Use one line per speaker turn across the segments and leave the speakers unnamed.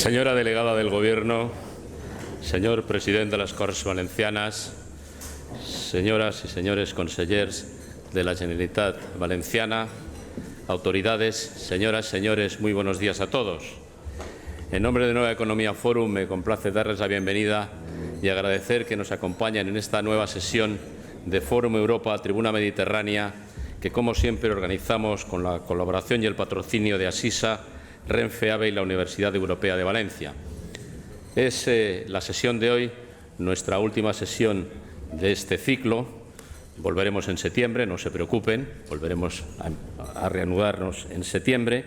Señora delegada del Gobierno, señor presidente de las Corts Valencianas, señoras y señores consellers de la Generalitat Valenciana, autoridades, señoras, señores, muy buenos días a todos. En nombre de Nueva Economía Forum me complace darles la bienvenida y agradecer que nos acompañen en esta nueva sesión de Fórum Europa Tribuna Mediterránea que, como siempre, organizamos con la colaboración y el patrocinio de Asisa, Renfe AVE y la Universidad Europea de Valencia. Es la sesión de hoy nuestra última sesión de este ciclo. Volveremos en septiembre, no se preocupen, volveremos a reanudarnos en septiembre.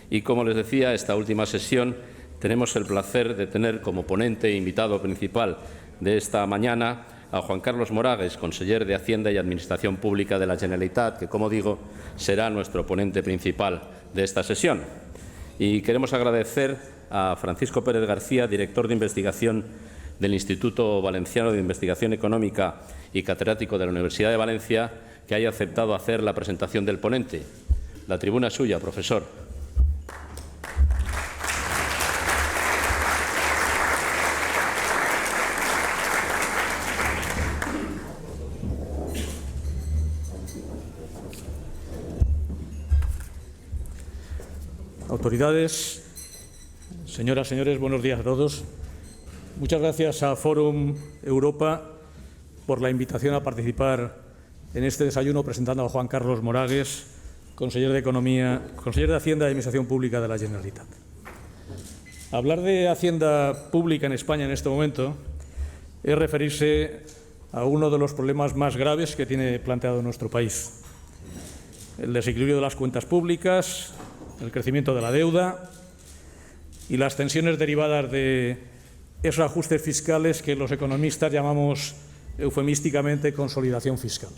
Y, como les decía, esta última sesión tenemos el placer de tener como ponente e invitado principal de esta mañana a Juan Carlos Moragues, conseller de Hacienda y Administración Pública de la Generalitat, que, como digo, será nuestro ponente principal de esta sesión. Y queremos agradecer a Francisco Pérez García, director de investigación del Instituto Valenciano de Investigación Económica y catedrático de la Universidad de Valencia, que haya aceptado hacer la presentación del ponente. La tribuna es suya, profesor.
Autoridades, señoras, señores, buenos días a todos. Muchas gracias a Fórum Europa por la invitación a participar en este desayuno presentando a Juan Carlos Moragues, conseller de Hacienda y Administración Pública de la Generalitat. Hablar de Hacienda Pública en España en este momento es referirse a uno de los problemas más graves que tiene planteado nuestro país: el desequilibrio de las cuentas públicas, el crecimiento de la deuda y las tensiones derivadas de esos ajustes fiscales que los economistas llamamos eufemísticamente consolidación fiscal.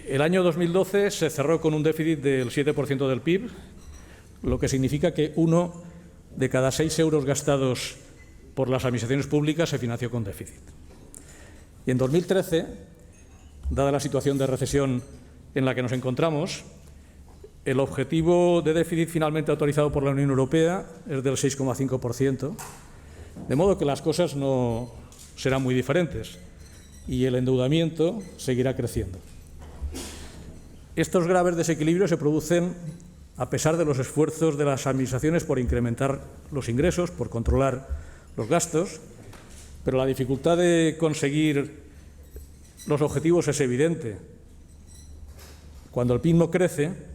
El año 2012 se cerró con un déficit del 7% del PIB, lo que significa que 1 de cada 6 euros gastados por las administraciones públicas se financió con déficit. Y en 2013, dada la situación de recesión en la que nos encontramos, el objetivo de déficit finalmente autorizado por la Unión Europea es del 6,5%, de modo que las cosas no serán muy diferentes y el endeudamiento seguirá creciendo. Estos graves desequilibrios se producen a pesar de los esfuerzos de las administraciones por incrementar los ingresos, por controlar los gastos, pero la dificultad de conseguir los objetivos es evidente. Cuando el PIB no crece,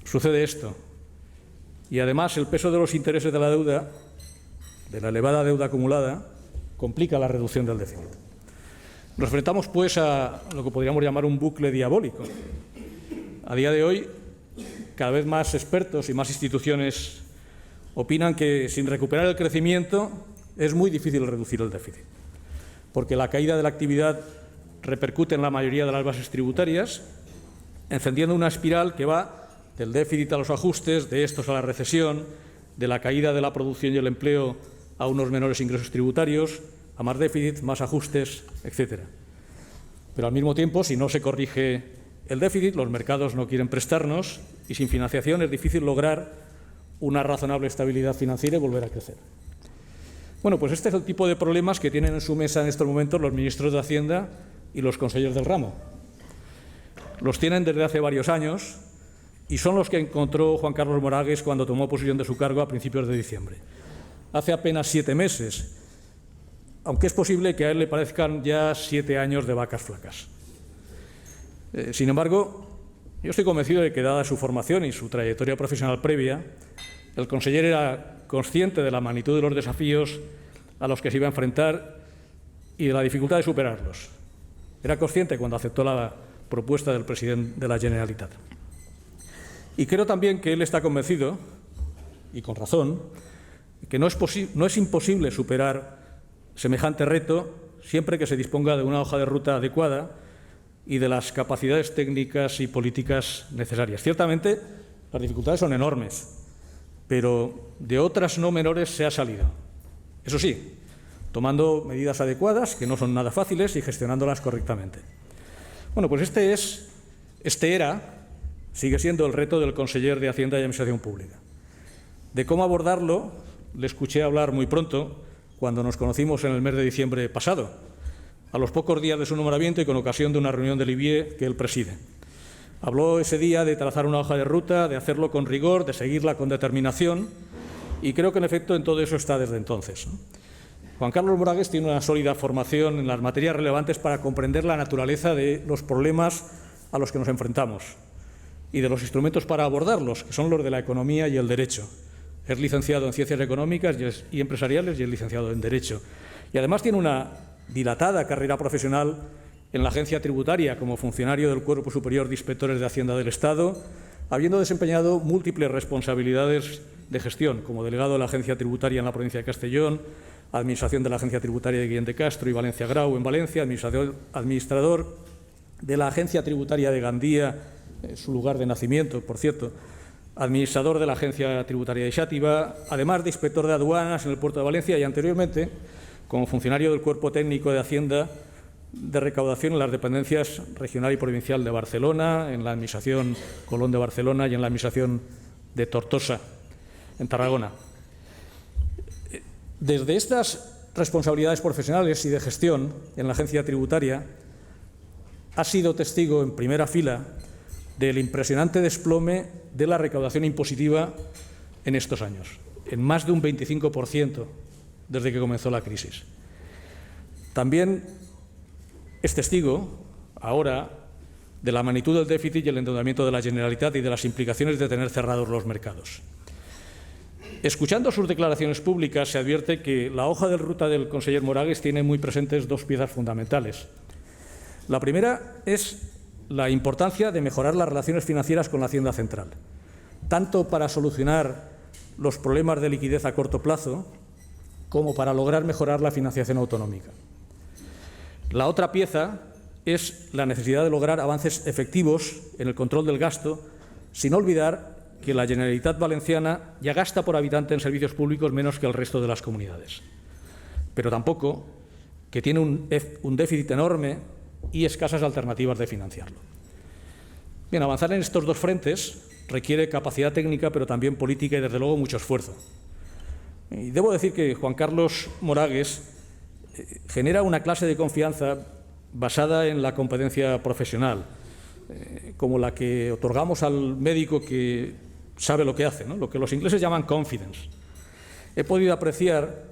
sucede esto. Y además el peso de los intereses de la deuda, de la elevada deuda acumulada, complica la reducción del déficit. Nos enfrentamos, pues, a lo que podríamos llamar un bucle diabólico. A día de hoy, cada vez más expertos y más instituciones opinan que sin recuperar el crecimiento es muy difícil reducir el déficit, porque la caída de la actividad repercute en la mayoría de las bases tributarias, encendiendo una espiral que va del déficit a los ajustes, de estos a la recesión, de la caída de la producción y el empleo a unos menores ingresos tributarios, a más déficit, más ajustes, etc. Pero al mismo tiempo, si no se corrige el déficit, los mercados no quieren prestarnos y sin financiación es difícil lograr una razonable estabilidad financiera y volver a crecer. Bueno, pues este es el tipo de problemas que tienen en su mesa en estos momentos los ministros de Hacienda y los consellers del ramo. Los tienen desde hace varios años y son los que encontró Juan Carlos Moragues cuando tomó posesión de su cargo a principios de diciembre. Hace apenas 7 meses, aunque es posible que a él le parezcan ya 7 años de vacas flacas. Sin embargo, yo estoy convencido de que, dada su formación y su trayectoria profesional previa, el conseller era consciente de la magnitud de los desafíos a los que se iba a enfrentar y de la dificultad de superarlos. Era consciente cuando aceptó la propuesta del presidente de la Generalitat. Y creo también que él está convencido, y con razón, que no es imposible superar semejante reto siempre que se disponga de una hoja de ruta adecuada y de las capacidades técnicas y políticas necesarias. Ciertamente, las dificultades son enormes, pero de otras no menores se ha salido. Eso sí, tomando medidas adecuadas, que no son nada fáciles, y gestionándolas correctamente. Bueno, pues este era sigue siendo el reto del conseller de Hacienda y Administración Pública. De cómo abordarlo le escuché hablar muy pronto, cuando nos conocimos en el mes de diciembre pasado, a los pocos días de su nombramiento y con ocasión de una reunión del IBIE que él preside. Habló ese día de trazar una hoja de ruta, de hacerlo con rigor, de seguirla con determinación, y creo que en efecto en todo eso está desde entonces. Juan Carlos Moragues tiene una sólida formación en las materias relevantes para comprender la naturaleza de los problemas a los que nos enfrentamos y de los instrumentos para abordarlos, que son los de la economía y el derecho. Es licenciado en Ciencias Económicas y Empresariales y es licenciado en Derecho. Y además tiene una dilatada carrera profesional en la Agencia Tributaria como funcionario del Cuerpo Superior de Inspectores de Hacienda del Estado, habiendo desempeñado múltiples responsabilidades de gestión, como delegado de la Agencia Tributaria en la provincia de Castellón, administración de la Agencia Tributaria de Guillén de Castro y Valencia Grau en Valencia, administrador de la Agencia Tributaria de Gandía, su lugar de nacimiento, por cierto, administrador de la Agencia Tributaria de Xàtiva, además de inspector de aduanas en el puerto de Valencia y anteriormente como funcionario del Cuerpo Técnico de Hacienda de Recaudación en las dependencias regional y provincial de Barcelona, en la Administración Colón de Barcelona y en la Administración de Tortosa, en Tarragona. Desde estas responsabilidades profesionales y de gestión en la Agencia Tributaria, ha sido testigo en primera fila del impresionante desplome de la recaudación impositiva en estos años, en más de un 25% desde que comenzó la crisis. También es testigo, ahora, de la magnitud del déficit y el endeudamiento de la Generalitat y de las implicaciones de tener cerrados los mercados. Escuchando sus declaraciones públicas, se advierte que la hoja de ruta del conseller Moragues tiene muy presentes dos piezas fundamentales. La primera es la importancia de mejorar las relaciones financieras con la Hacienda Central, tanto para solucionar los problemas de liquidez a corto plazo como para lograr mejorar la financiación autonómica. La otra pieza es la necesidad de lograr avances efectivos en el control del gasto, sin olvidar que la Generalitat Valenciana ya gasta por habitante en servicios públicos menos que el resto de las comunidades, pero tampoco que tiene un déficit enorme y escasas alternativas de financiarlo. Bien, avanzar en estos dos frentes requiere capacidad técnica, pero también política y, desde luego, mucho esfuerzo. Y debo decir que Juan Carlos Moragues genera una clase de confianza basada en la competencia profesional, como la que otorgamos al médico que sabe lo que hace, ¿no? Lo que los ingleses llaman confidence. He podido apreciar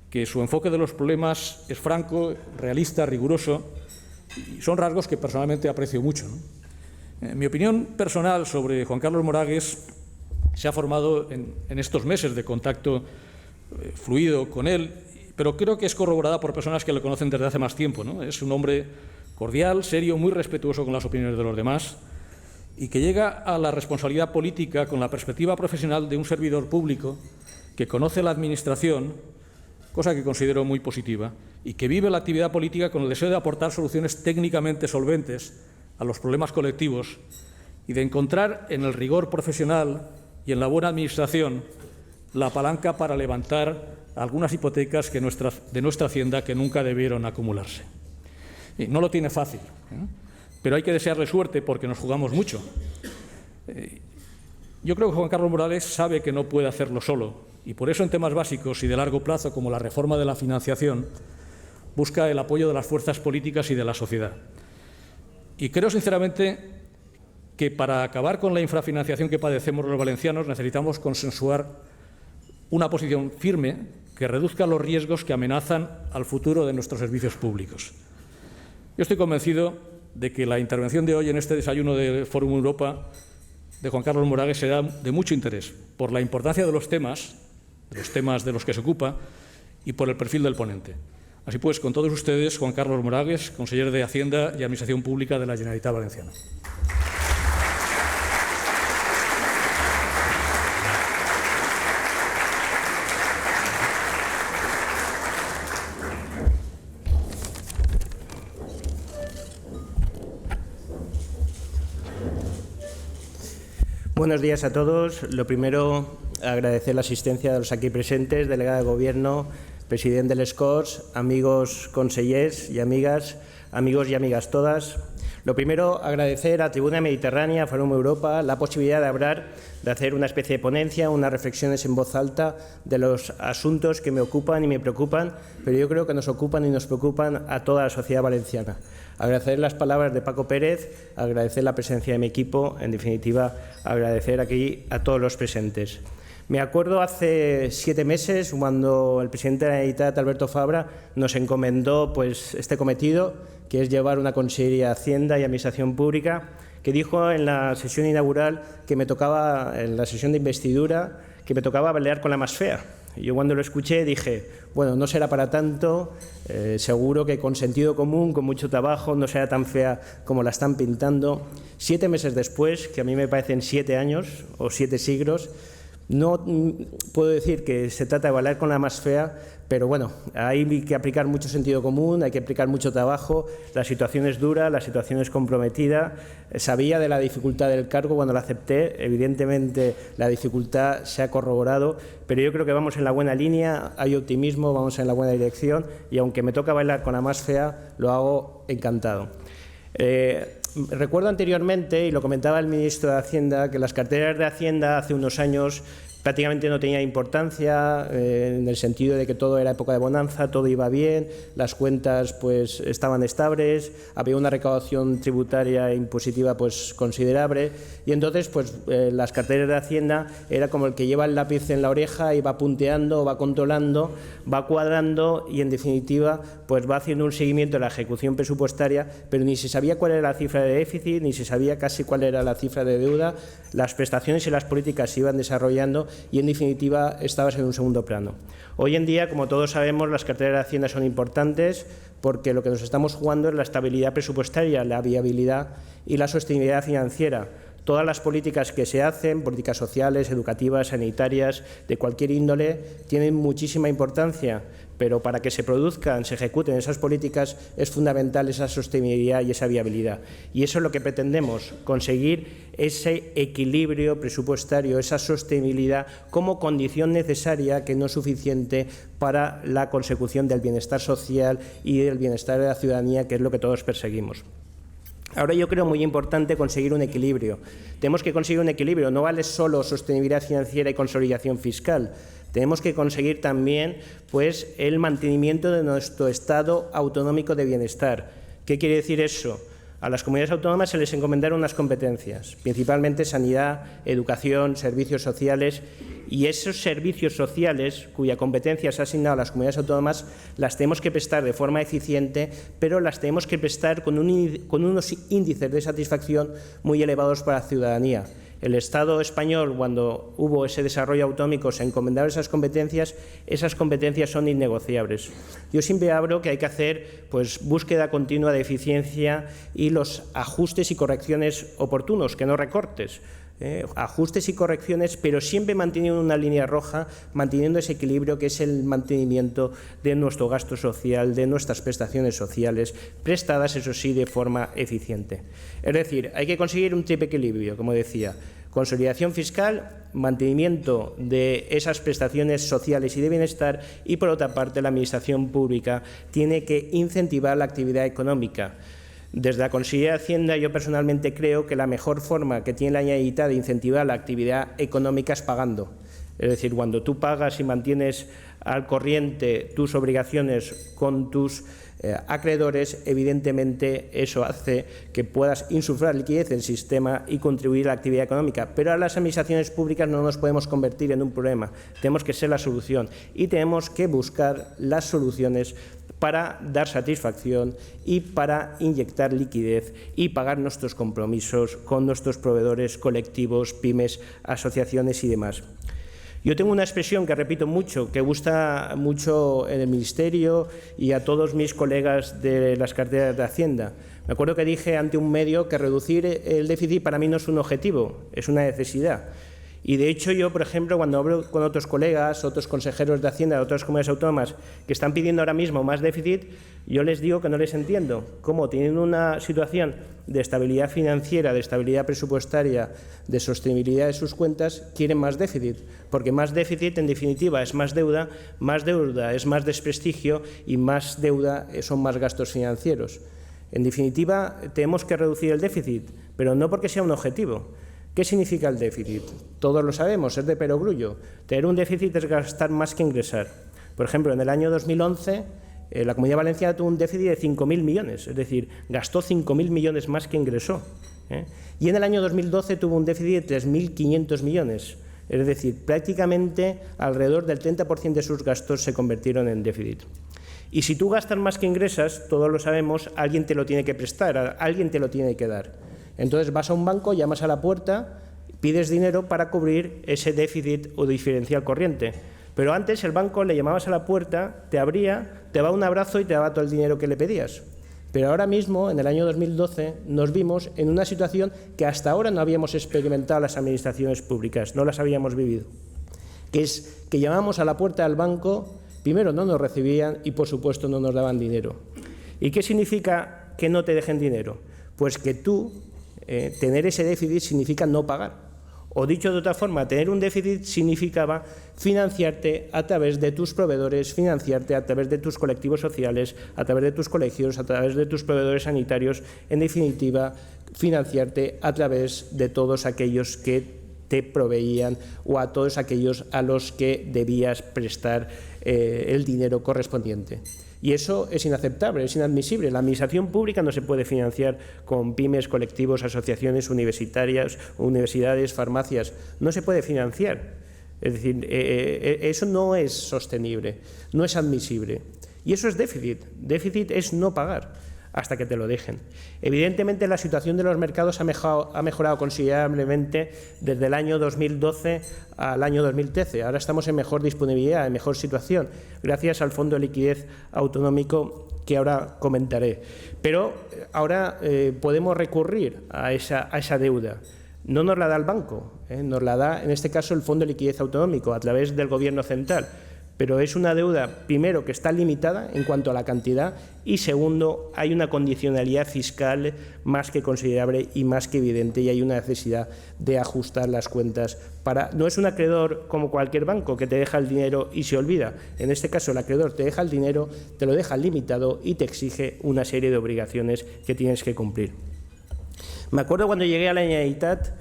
que su enfoque de los problemas es franco, realista, riguroso, y son rasgos que personalmente aprecio mucho, ¿no? Mi opinión personal sobre Juan Carlos Moragues se ha formado en estos meses de contacto fluido con él, pero creo que es corroborada por personas que lo conocen desde hace más tiempo, ¿no? Es un hombre cordial, serio, muy respetuoso con las opiniones de los demás y que llega a la responsabilidad política con la perspectiva profesional de un servidor público que conoce la Administración, cosa que considero muy positiva, y que vive la actividad política con el deseo de aportar soluciones técnicamente solventes a los problemas colectivos y de encontrar en el rigor profesional y en la buena administración la palanca para levantar algunas hipotecas de nuestra Hacienda que nunca debieron acumularse. Y no lo tiene fácil, pero hay que desearle suerte porque nos jugamos mucho. Yo creo que Juan Carlos Moragues sabe que no puede hacerlo solo y por eso en temas básicos y de largo plazo como la reforma de la financiación busca el apoyo de las fuerzas políticas y de la sociedad. Y creo sinceramente que para acabar con la infrafinanciación que padecemos los valencianos necesitamos consensuar una posición firme que reduzca los riesgos que amenazan al futuro de nuestros servicios públicos. Yo estoy convencido de que la intervención de hoy en este desayuno del Fórum Europa de Juan Carlos Moragues será de mucho interés por la importancia de los temas de los que se ocupa y por el perfil del ponente. Así pues, con todos ustedes, Juan Carlos Moragues, consejero de Hacienda y Administración Pública de la Generalitat Valenciana.
Buenos días a todos. Lo primero, agradecer la asistencia de los aquí presentes, delegada de Gobierno, presidente del Corts, amigos consellers y amigas, amigos y amigas todas. Lo primero, agradecer a Tribuna Mediterránea, a Forum Europa, la posibilidad de hablar, de hacer una especie de ponencia, unas reflexiones en voz alta de los asuntos que me ocupan y me preocupan, pero yo creo que nos ocupan y nos preocupan a toda la sociedad valenciana. Agradecer las palabras de Paco Pérez, agradecer la presencia de mi equipo, en definitiva, agradecer aquí a todos los presentes. Me acuerdo hace 7 meses cuando el presidente de la Generalitat, Alberto Fabra, nos encomendó este cometido, que es llevar una Consellería de Hacienda y Administración Pública, que dijo en la sesión inaugural que me tocaba, en la sesión de investidura, que me tocaba pelear con la más fea. Y yo cuando lo escuché dije, bueno, no será para tanto, seguro que con sentido común, con mucho trabajo, no será tan fea como la están pintando. 7 meses después, que a mí me parecen 7 años o 7 siglos, no puedo decir que se trata de bailar con la más fea, pero bueno, hay que aplicar mucho sentido común, hay que aplicar mucho trabajo, la situación es dura, la situación es comprometida. Sabía de la dificultad del cargo cuando la acepté, evidentemente la dificultad se ha corroborado, pero yo creo que vamos en la buena línea, hay optimismo, vamos en la buena dirección y aunque me toca bailar con la más fea, lo hago encantado. Recuerdo anteriormente, y lo comentaba el ministro de Hacienda, que las carteras de Hacienda hace unos años prácticamente no tenía importancia, en el sentido de que todo era época de bonanza, todo iba bien, las cuentas estaban estables, había una recaudación tributaria e impositiva considerable y entonces las carteras de Hacienda era como el que lleva el lápiz en la oreja y va punteando, va controlando, va cuadrando y en definitiva va haciendo un seguimiento de la ejecución presupuestaria, pero ni se sabía cuál era la cifra de déficit, ni se sabía casi cuál era la cifra de deuda, las prestaciones y las políticas se iban desarrollando y, en definitiva, estabas en un segundo plano. Hoy en día, como todos sabemos, las carteras de Hacienda son importantes porque lo que nos estamos jugando es la estabilidad presupuestaria, la viabilidad y la sostenibilidad financiera. Todas las políticas que se hacen, políticas sociales, educativas, sanitarias, de cualquier índole, tienen muchísima importancia, pero para que se produzcan, se ejecuten esas políticas, es fundamental esa sostenibilidad y esa viabilidad. Y eso es lo que pretendemos, conseguir ese equilibrio presupuestario, esa sostenibilidad como condición necesaria, que no es suficiente para la consecución del bienestar social y del bienestar de la ciudadanía, que es lo que todos perseguimos. Ahora yo creo muy importante conseguir un equilibrio. Tenemos que conseguir un equilibrio, no vale solo sostenibilidad financiera y consolidación fiscal. Tenemos que conseguir también el mantenimiento de nuestro estado autonómico de bienestar. ¿Qué quiere decir eso? A las comunidades autónomas se les encomendaron unas competencias, principalmente sanidad, educación, servicios sociales, y esos servicios sociales cuya competencia se ha asignado a las comunidades autónomas las tenemos que prestar de forma eficiente, pero las tenemos que prestar con unos índices de satisfacción muy elevados para la ciudadanía. El Estado español, cuando hubo ese desarrollo autonómico, se encomendaron esas competencias son innegociables. Yo siempre hablo que hay que hacer búsqueda continua de eficiencia y los ajustes y correcciones oportunos, que no recortes. Ajustes y correcciones, pero siempre manteniendo una línea roja, manteniendo ese equilibrio que es el mantenimiento de nuestro gasto social, de nuestras prestaciones sociales, prestadas, eso sí, de forma eficiente. Es decir, hay que conseguir un triple equilibrio, como decía, consolidación fiscal, mantenimiento de esas prestaciones sociales y de bienestar y, por otra parte, la Administración pública tiene que incentivar la actividad económica. Desde la Consellería de Hacienda yo personalmente creo que la mejor forma que tiene la Generalitat de incentivar la actividad económica es pagando. Es decir, cuando tú pagas y mantienes al corriente tus obligaciones con tus acreedores, evidentemente eso hace que puedas insuflar liquidez en el sistema y contribuir a la actividad económica. Pero a las administraciones públicas no nos podemos convertir en un problema, tenemos que ser la solución y tenemos que buscar las soluciones para dar satisfacción y para inyectar liquidez y pagar nuestros compromisos con nuestros proveedores, colectivos, pymes, asociaciones y demás. Yo tengo una expresión que repito mucho, que gusta mucho en el Ministerio y a todos mis colegas de las carteras de Hacienda. Me acuerdo que dije ante un medio que reducir el déficit para mí no es un objetivo, es una necesidad. Y de hecho yo, por ejemplo, cuando hablo con otros colegas, otros consejeros de Hacienda de otras comunidades autónomas que están pidiendo ahora mismo más déficit, yo les digo que no les entiendo. ¿Cómo? Teniendo una situación de estabilidad financiera, de estabilidad presupuestaria, de sostenibilidad de sus cuentas, quieren más déficit. Porque más déficit, en definitiva, es más deuda es más desprestigio y más deuda son más gastos financieros. En definitiva, tenemos que reducir el déficit, pero no porque sea un objetivo. ¿Qué significa el déficit? Todos lo sabemos, es de perogrullo. Tener un déficit es gastar más que ingresar. Por ejemplo, en el año 2011, la Comunidad Valenciana tuvo un déficit de 5.000 millones, es decir, gastó 5.000 millones más que ingresó. Y en el año 2012 tuvo un déficit de 3.500 millones, es decir, prácticamente alrededor del 30% de sus gastos se convirtieron en déficit. Y si tú gastas más que ingresas, todos lo sabemos, alguien te lo tiene que prestar, alguien te lo tiene que dar. Entonces vas a un banco, llamas a la puerta, pides dinero para cubrir ese déficit o diferencial corriente. Pero antes el banco le llamabas a la puerta, te abría, te daba un abrazo y te daba todo el dinero que le pedías. Pero ahora mismo, en el año 2012, nos vimos en una situación que hasta ahora no habíamos experimentado las administraciones públicas, no las habíamos vivido. Que es que llamamos a la puerta del banco, primero no nos recibían y por supuesto no nos daban dinero. ¿Y qué significa que no te dejen dinero? Pues que tú, tener ese déficit significa no pagar. O dicho de otra forma, tener un déficit significaba financiarte a través de tus proveedores, financiarte a través de tus colectivos sociales, a través de tus colegios, a través de tus proveedores sanitarios, en definitiva, financiarte a través de todos aquellos que te proveían o a todos aquellos a los que debías prestar el dinero correspondiente. Y eso es inaceptable, es inadmisible. La administración pública no se puede financiar con pymes, colectivos, asociaciones universitarias, universidades, farmacias. No se puede financiar. Es decir, eso no es sostenible, no es admisible. Y eso es déficit. Déficit es no pagar hasta que te lo dejen. Evidentemente, la situación de los mercados ha mejorado considerablemente desde el año 2012 al año 2013. Ahora estamos en mejor disponibilidad, en mejor situación, gracias al Fondo de Liquidez Autonómico que ahora comentaré. Pero ahora podemos recurrir a esa deuda. No nos la da el banco, nos la da, en este caso, el Fondo de Liquidez Autonómico, a través del Gobierno central. Pero es una deuda, primero, que está limitada en cuanto a la cantidad y, segundo, hay una condicionalidad fiscal más que considerable y más que evidente y hay una necesidad de ajustar las cuentas. No es un acreedor como cualquier banco que te deja el dinero y se olvida. En este caso, el acreedor te deja el dinero, te lo deja limitado y te exige una serie de obligaciones que tienes que cumplir. Me acuerdo cuando llegué a la Generalitat,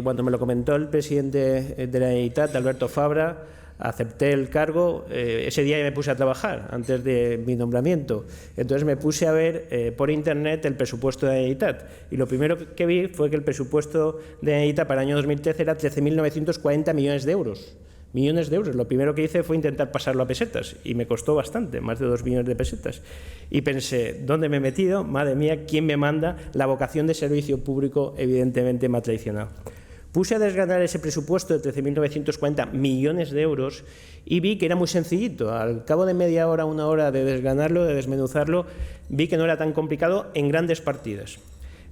cuando me lo comentó el presidente de la Generalitat, Alberto Fabra, acepté el cargo, ese día me puse a trabajar antes de mi nombramiento. Entonces me puse a ver por internet el presupuesto de la Generalitat y lo primero que vi fue que el presupuesto de la Generalitat para el año 2013 era 13.940 millones de euros. Millones de euros. Lo primero que hice fue intentar pasarlo a pesetas y me costó bastante, más de 2 millones de pesetas. Y pensé, ¿dónde me he metido? Madre mía, ¿quién me manda? La vocación de servicio público evidentemente me ha traicionado. Puse a desgranar ese presupuesto de 13.940 millones de euros y vi que era muy sencillito. Al cabo de media hora, una hora de desgranarlo, de desmenuzarlo, vi que no era tan complicado en grandes partidas.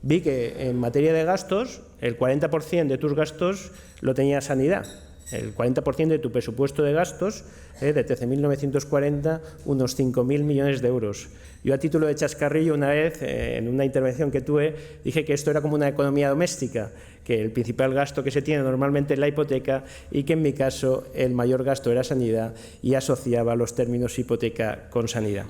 Vi que en materia de gastos, el 40% de tus gastos lo tenía Sanidad. El 40% de tu presupuesto de gastos, de 13.940, unos 5.000 millones de euros. Yo, a título de chascarrillo, una vez, en una intervención que tuve, dije que esto era como una economía doméstica, que el principal gasto que se tiene normalmente es la hipoteca y que en mi caso el mayor gasto era sanidad y asociaba los términos hipoteca con sanidad.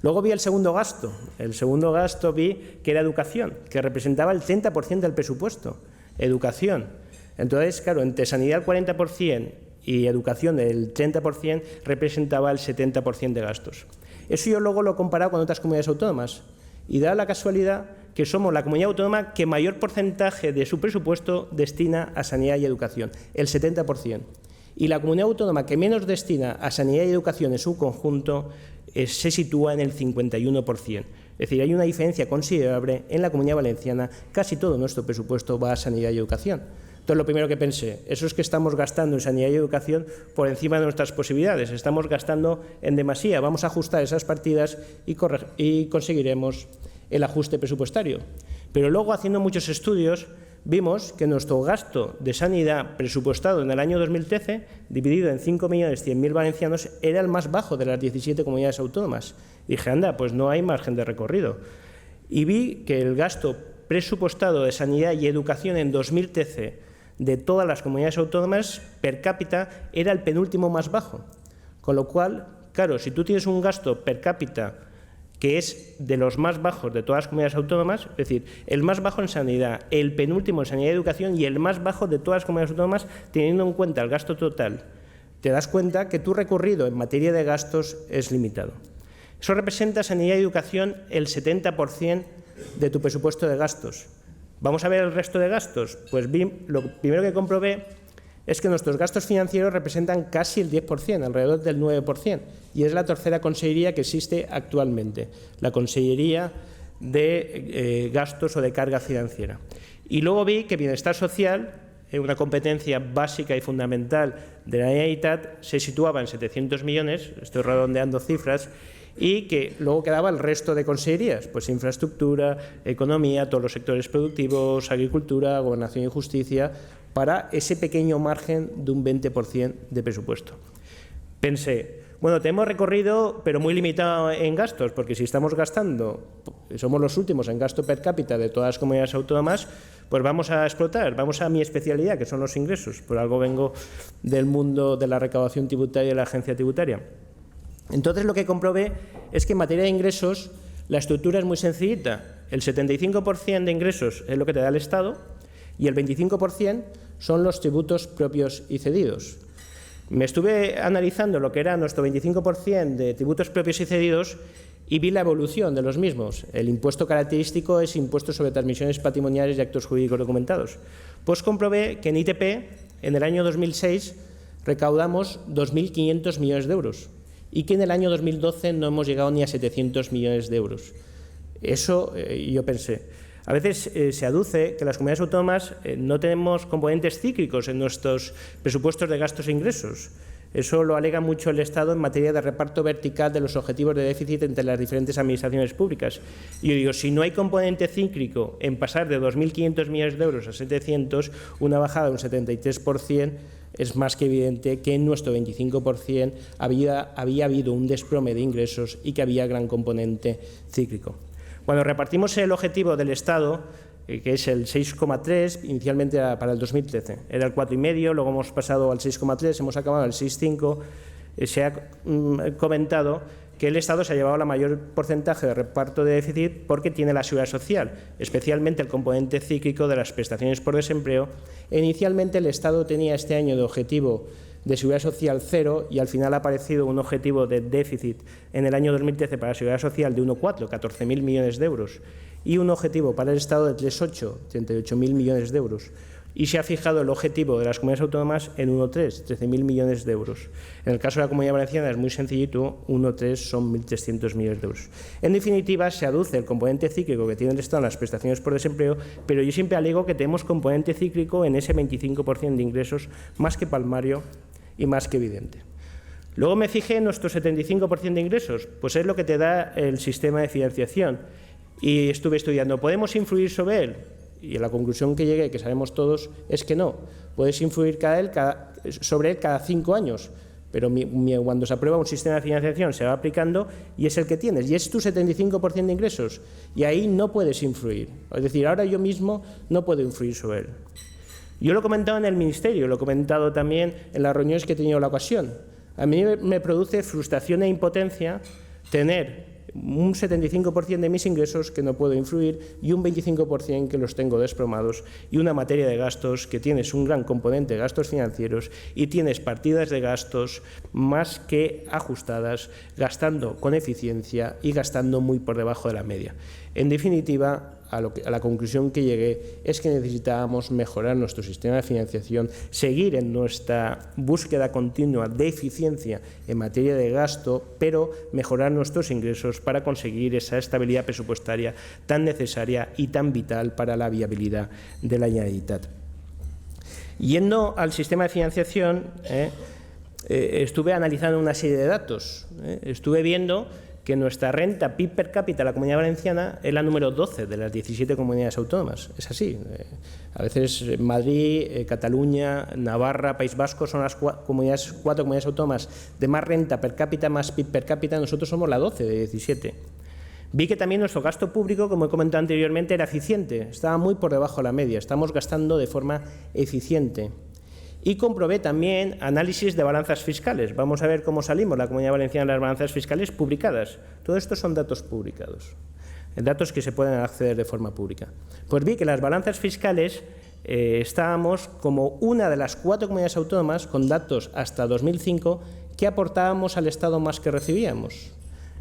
Luego vi el segundo gasto. El segundo gasto vi que era educación, que representaba el 30% del presupuesto. Educación. Entonces, claro, entre sanidad el 40% y educación el 30% representaba el 70% de gastos. Eso yo luego lo he comparado con otras comunidades autónomas y da la casualidad que somos la comunidad autónoma que mayor porcentaje de su presupuesto destina a sanidad y educación, el 70%. Y la comunidad autónoma que menos destina a sanidad y educación en su conjunto se sitúa en el 51%. Es decir, hay una diferencia considerable en la Comunidad Valenciana. Casi todo nuestro presupuesto va a sanidad y educación. Entonces, lo primero que pensé, eso es que estamos gastando en sanidad y educación por encima de nuestras posibilidades. Estamos gastando en demasía. Vamos a ajustar esas partidas y conseguiremos el ajuste presupuestario. Pero luego, haciendo muchos estudios, vimos que nuestro gasto de sanidad presupuestado en el año 2013, dividido en 5.100.000 valencianos, era el más bajo de las 17 comunidades autónomas. Dije, anda, pues no hay margen de recorrido. Y vi que el gasto presupuestado de sanidad y educación en 2013 de todas las comunidades autónomas per cápita era el penúltimo más bajo. Con lo cual, claro, si tú tienes un gasto per cápita que es de los más bajos de todas las comunidades autónomas, es decir, el más bajo en sanidad, el penúltimo en sanidad y educación y el más bajo de todas las comunidades autónomas, teniendo en cuenta el gasto total, te das cuenta que tu recorrido en materia de gastos es limitado. Eso representa sanidad y educación el 70% de tu presupuesto de gastos. ¿Vamos a ver el resto de gastos? Pues lo primero que comprobé es que nuestros gastos financieros representan casi el 10%, alrededor del 9%, y es la tercera consellería que existe actualmente, la Consellería de Gastos o de Carga Financiera. Y luego vi que bienestar social, una competencia básica y fundamental de la Generalitat, se situaba en 700 millones, estoy redondeando cifras, y que luego quedaba el resto de consellerías, pues infraestructura, economía, todos los sectores productivos, agricultura, gobernación y justicia, para ese pequeño margen de un 20% de presupuesto. Pensé, bueno, tenemos recorrido, pero muy limitado en gastos, porque si estamos gastando, somos los últimos en gasto per cápita de todas las comunidades autónomas, pues vamos a explotar, vamos a mi especialidad, que son los ingresos. Por algo vengo del mundo de la recaudación tributaria y de la agencia tributaria. Entonces, lo que comprobé es que en materia de ingresos la estructura es muy sencillita. El 75% de ingresos es lo que te da el Estado y el 25% son los tributos propios y cedidos. Me estuve analizando lo que era nuestro 25% de tributos propios y cedidos y vi la evolución de los mismos. El impuesto característico es impuesto sobre transmisiones patrimoniales y actos jurídicos documentados. Pues comprobé que en ITP, en el año 2006, recaudamos 2.500 millones de euros y que en el año 2012 no hemos llegado ni a 700 millones de euros. Eso yo pensé. A veces se aduce que las comunidades autónomas no tenemos componentes cíclicos en nuestros presupuestos de gastos e ingresos. Eso lo alega mucho el Estado en materia de reparto vertical de los objetivos de déficit entre las diferentes administraciones públicas. Y yo digo, si no hay componente cíclico en pasar de 2.500 millones de euros a 700, una bajada de un 73%, es más que evidente que en nuestro 25% había habido un desplome de ingresos y que había gran componente cíclico. Cuando repartimos el objetivo del Estado, que es el 6,3, inicialmente era para el 2013, era el 4,5, luego hemos pasado al 6,3, hemos acabado al 6,5, se ha comentado que el Estado se ha llevado la mayor porcentaje de reparto de déficit porque tiene la seguridad social, especialmente el componente cíclico de las prestaciones por desempleo. Inicialmente el Estado tenía este año de objetivo de seguridad social 0 y al final ha aparecido un objetivo de déficit en el año 2013 para la seguridad social de 1,4, 14.000 millones de euros, y un objetivo para el Estado de 3,8, 38.000 millones de euros. Y se ha fijado el objetivo de las comunidades autónomas en 1,3, 13.000 millones de euros. En el caso de la Comunidad Valenciana es muy sencillito, 1,3 son 1.300 millones de euros. En definitiva, se aduce el componente cíclico que tiene el Estado en las prestaciones por desempleo, pero yo siempre alego que tenemos componente cíclico en ese 25% de ingresos más que palmario y más que evidente. Luego me fijé en nuestro 75% de ingresos, pues es lo que te da el sistema de financiación. Y estuve estudiando, ¿podemos influir sobre él? Y la conclusión que llegué, que sabemos todos, es que no. Puedes influir sobre él cada 5 años, pero cuando se aprueba un sistema de financiación se va aplicando y es el que tienes, y es tu 75% de ingresos, y ahí no puedes influir. Es decir, ahora yo mismo no puedo influir sobre él. Yo lo he comentado en el Ministerio, lo he comentado también en las reuniones que he tenido la ocasión. A mí me produce frustración e impotencia tener un 75% de mis ingresos que no puedo influir y un 25% que los tengo desplomados, y una materia de gastos que tienes un gran componente de gastos financieros y tienes partidas de gastos más que ajustadas, gastando con eficiencia y gastando muy por debajo de la media. En definitiva, a la conclusión que llegué es que necesitábamos mejorar nuestro sistema de financiación, seguir en nuestra búsqueda continua de eficiencia en materia de gasto, pero mejorar nuestros ingresos para conseguir esa estabilidad presupuestaria tan necesaria y tan vital para la viabilidad de la Generalitat. Yendo al sistema de financiación, estuve analizando una serie de datos. Estuve viendo que nuestra renta PIB per cápita, la Comunidad Valenciana, es la número 12 de las 17 comunidades autónomas. Es así. A veces Madrid, Cataluña, Navarra, País Vasco son las 4 comunidades autónomas de más renta per cápita, más PIB per cápita. Nosotros somos la 12 de 17. Vi que también nuestro gasto público, como he comentado anteriormente, era eficiente. Estaba muy por debajo de la media. Estamos gastando de forma eficiente. Y comprobé también análisis de balanzas fiscales. Vamos a ver cómo salimos la Comunidad Valenciana en las balanzas fiscales publicadas. Todo esto son datos publicados, datos que se pueden acceder de forma pública. Pues vi que las balanzas fiscales estábamos como una de las 4 comunidades autónomas, con datos hasta 2005, que aportábamos al Estado más que recibíamos.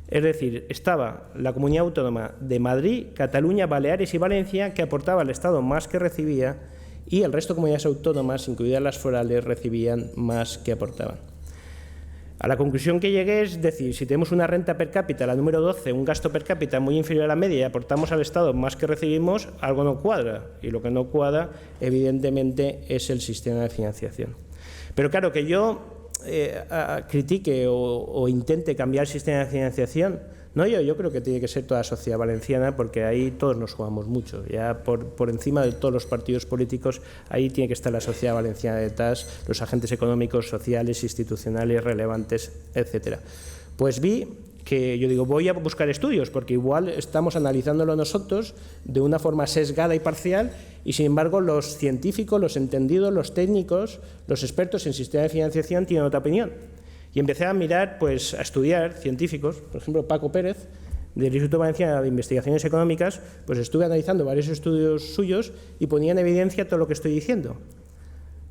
Es decir, estaba la comunidad autónoma de Madrid, Cataluña, Baleares y Valencia, que aportaba al Estado más que recibía, y el resto de comunidades autónomas, incluidas las forales, recibían más que aportaban. A la conclusión que llegué es decir, si tenemos una renta per cápita, la número 12, un gasto per cápita muy inferior a la media y aportamos al Estado más que recibimos, algo no cuadra. Y lo que no cuadra, evidentemente, es el sistema de financiación. Pero claro, que yo critique o intente cambiar el sistema de financiación, no yo creo que tiene que ser toda la sociedad valenciana, porque ahí todos nos jugamos mucho. Ya por encima de todos los partidos políticos, ahí tiene que estar la sociedad valenciana detrás, los agentes económicos, sociales, institucionales, relevantes, etcétera. Pues vi que yo digo, voy a buscar estudios, porque igual estamos analizándolo nosotros de una forma sesgada y parcial, y sin embargo los científicos, los entendidos, los técnicos, los expertos en sistema de financiación tienen otra opinión. Y empecé a mirar, pues, a estudiar científicos, por ejemplo, Paco Pérez, del Instituto Valenciano de Investigaciones Económicas, pues estuve analizando varios estudios suyos y ponía en evidencia todo lo que estoy diciendo.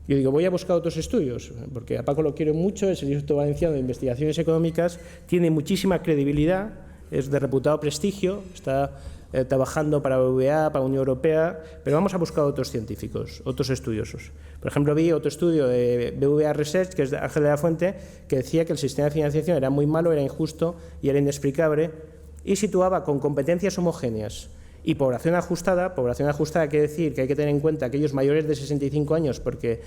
Yo digo, voy a buscar otros estudios, porque a Paco lo quiero mucho, es el Instituto Valenciano de Investigaciones Económicas, tiene muchísima credibilidad, es de reputado prestigio, está trabajando para BBVA, para la Unión Europea, pero vamos a buscar otros científicos, otros estudiosos. Por ejemplo, vi otro estudio de BBVA Research, que es de Ángel de la Fuente, que decía que el sistema de financiación era muy malo, era injusto y era inexplicable, y situaba con competencias homogéneas y población ajustada quiere decir que hay que tener en cuenta aquellos mayores de 65 años porque